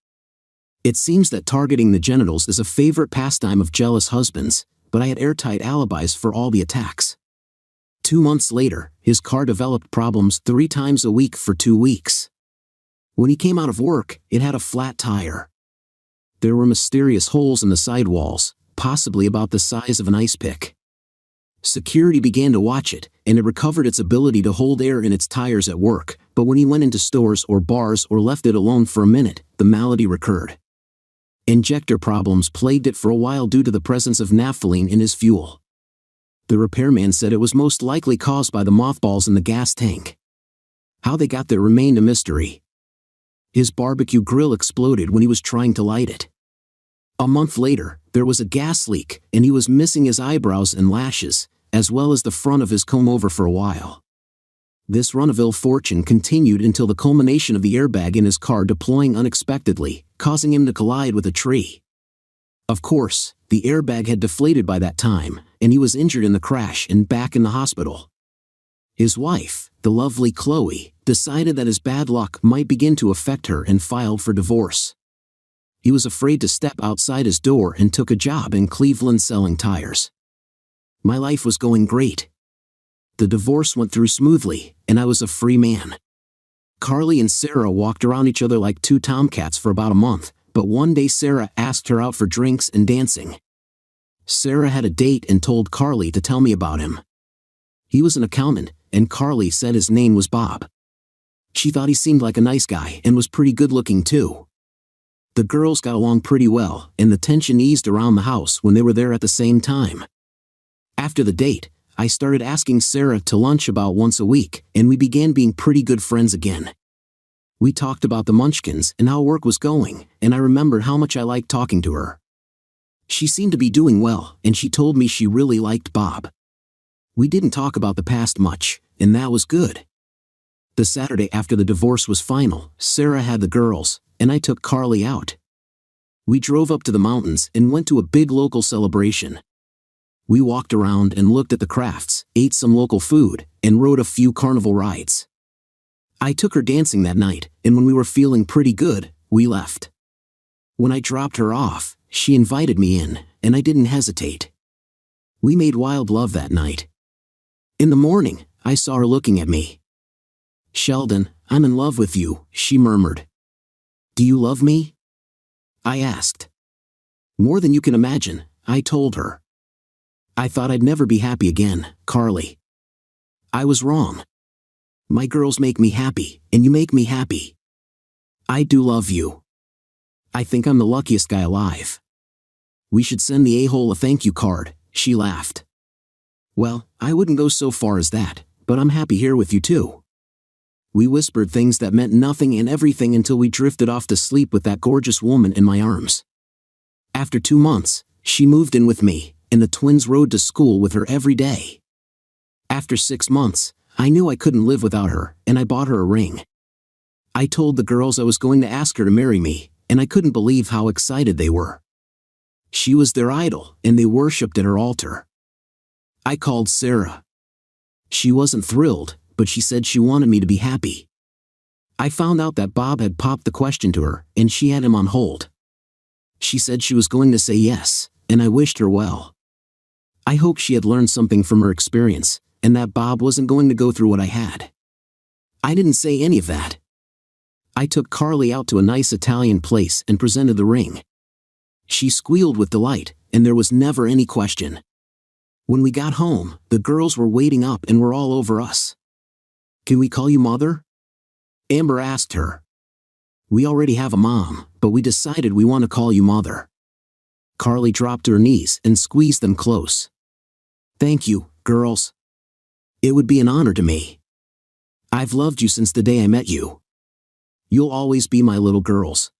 It seems that targeting the genitals is a favorite pastime of jealous husbands, but I had airtight alibis for all the attacks. 2 months later, his car developed problems 3 times a week for 2 weeks. When he came out of work, it had a flat tire. There were mysterious holes in the sidewalls, possibly about the size of an ice pick. Security began to watch it, and it recovered its ability to hold air in its tires at work, but when he went into stores or bars or left it alone for a minute, the malady recurred. Injector problems plagued it for a while due to the presence of naphthalene in his fuel. The repairman said it was most likely caused by the mothballs in the gas tank. How they got there remained a mystery. His barbecue grill exploded when he was trying to light it. A month later, there was a gas leak, and he was missing his eyebrows and lashes, as well as the front of his comb-over for a while. This run of ill fortune continued until the culmination of the airbag in his car deploying unexpectedly, causing him to collide with a tree. Of course, the airbag had deflated by that time, and he was injured in the crash and back in the hospital. His wife, the lovely Chloe, decided that his bad luck might begin to affect her and filed for divorce. He was afraid to step outside his door and took a job in Cleveland selling tires. My life was going great. The divorce went through smoothly, and I was a free man. Carly and Sarah walked around each other like 2 tomcats for about a month, but one day Sarah asked her out for drinks and dancing. Sarah had a date and told Carly to tell me about him. He was an accountant, and Carly said his name was Bob. She thought he seemed like a nice guy and was pretty good-looking too. The girls got along pretty well, and the tension eased around the house when they were there at the same time. After the date, I started asking Sarah to lunch about once a week, and we began being pretty good friends again. We talked about the Munchkins and how work was going, and I remembered how much I liked talking to her. She seemed to be doing well, and she told me she really liked Bob. We didn't talk about the past much, and that was good. The Saturday after the divorce was final, Sarah had the girls, and I took Carly out. We drove up to the mountains and went to a big local celebration. We walked around and looked at the crafts, ate some local food, and rode a few carnival rides. I took her dancing that night, and when we were feeling pretty good, we left. When I dropped her off, she invited me in, and I didn't hesitate. We made wild love that night. In the morning, I saw her looking at me. "Sheldon, I'm in love with you," she murmured. "Do you love me?" I asked. "More than you can imagine," I told her. "I thought I'd never be happy again, Carly. I was wrong. My girls make me happy, and you make me happy. I do love you. I think I'm the luckiest guy alive. We should send the a-hole a thank you card," she laughed. "Well, I wouldn't go so far as that, but I'm happy here with you too." We whispered things that meant nothing and everything until we drifted off to sleep with that gorgeous woman in my arms. After 2 months, she moved in with me, and the twins rode to school with her every day. After 6 months, I knew I couldn't live without her, and I bought her a ring. I told the girls I was going to ask her to marry me, and I couldn't believe how excited they were. She was their idol, and they worshipped at her altar. I called Sarah. She wasn't thrilled, but she said she wanted me to be happy. I found out that Bob had popped the question to her, and she had him on hold. She said she was going to say yes, and I wished her well. I hoped she had learned something from her experience, and that Bob wasn't going to go through what I had. I didn't say any of that. I took Carly out to a nice Italian place and presented the ring. She squealed with delight, and there was never any question. When we got home, the girls were waiting up and were all over us. "Can we call you Mother?" Amber asked her. "We already have a mom, but we decided we want to call you Mother." Carly dropped to her knees and squeezed them close. "Thank you, girls. It would be an honor to me. I've loved you since the day I met you. You'll always be my little girls.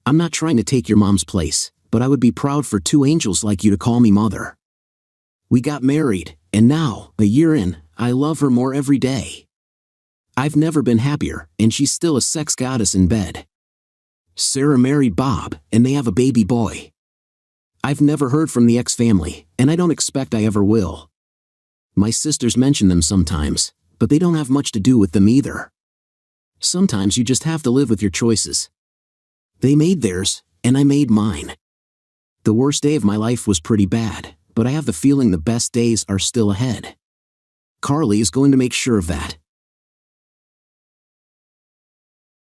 I'm not trying to take your mom's place, but I would be proud for 2 angels like you to call me Mother." We got married, and now, a year in, I love her more every day. I've never been happier, and she's still a sex goddess in bed. Sarah married Bob, and they have a baby boy. I've never heard from the ex-family, and I don't expect I ever will. My sisters mention them sometimes, but they don't have much to do with them either. Sometimes you just have to live with your choices. They made theirs, and I made mine. The worst day of my life was pretty bad, but I have the feeling the best days are still ahead. Carly is going to make sure of that.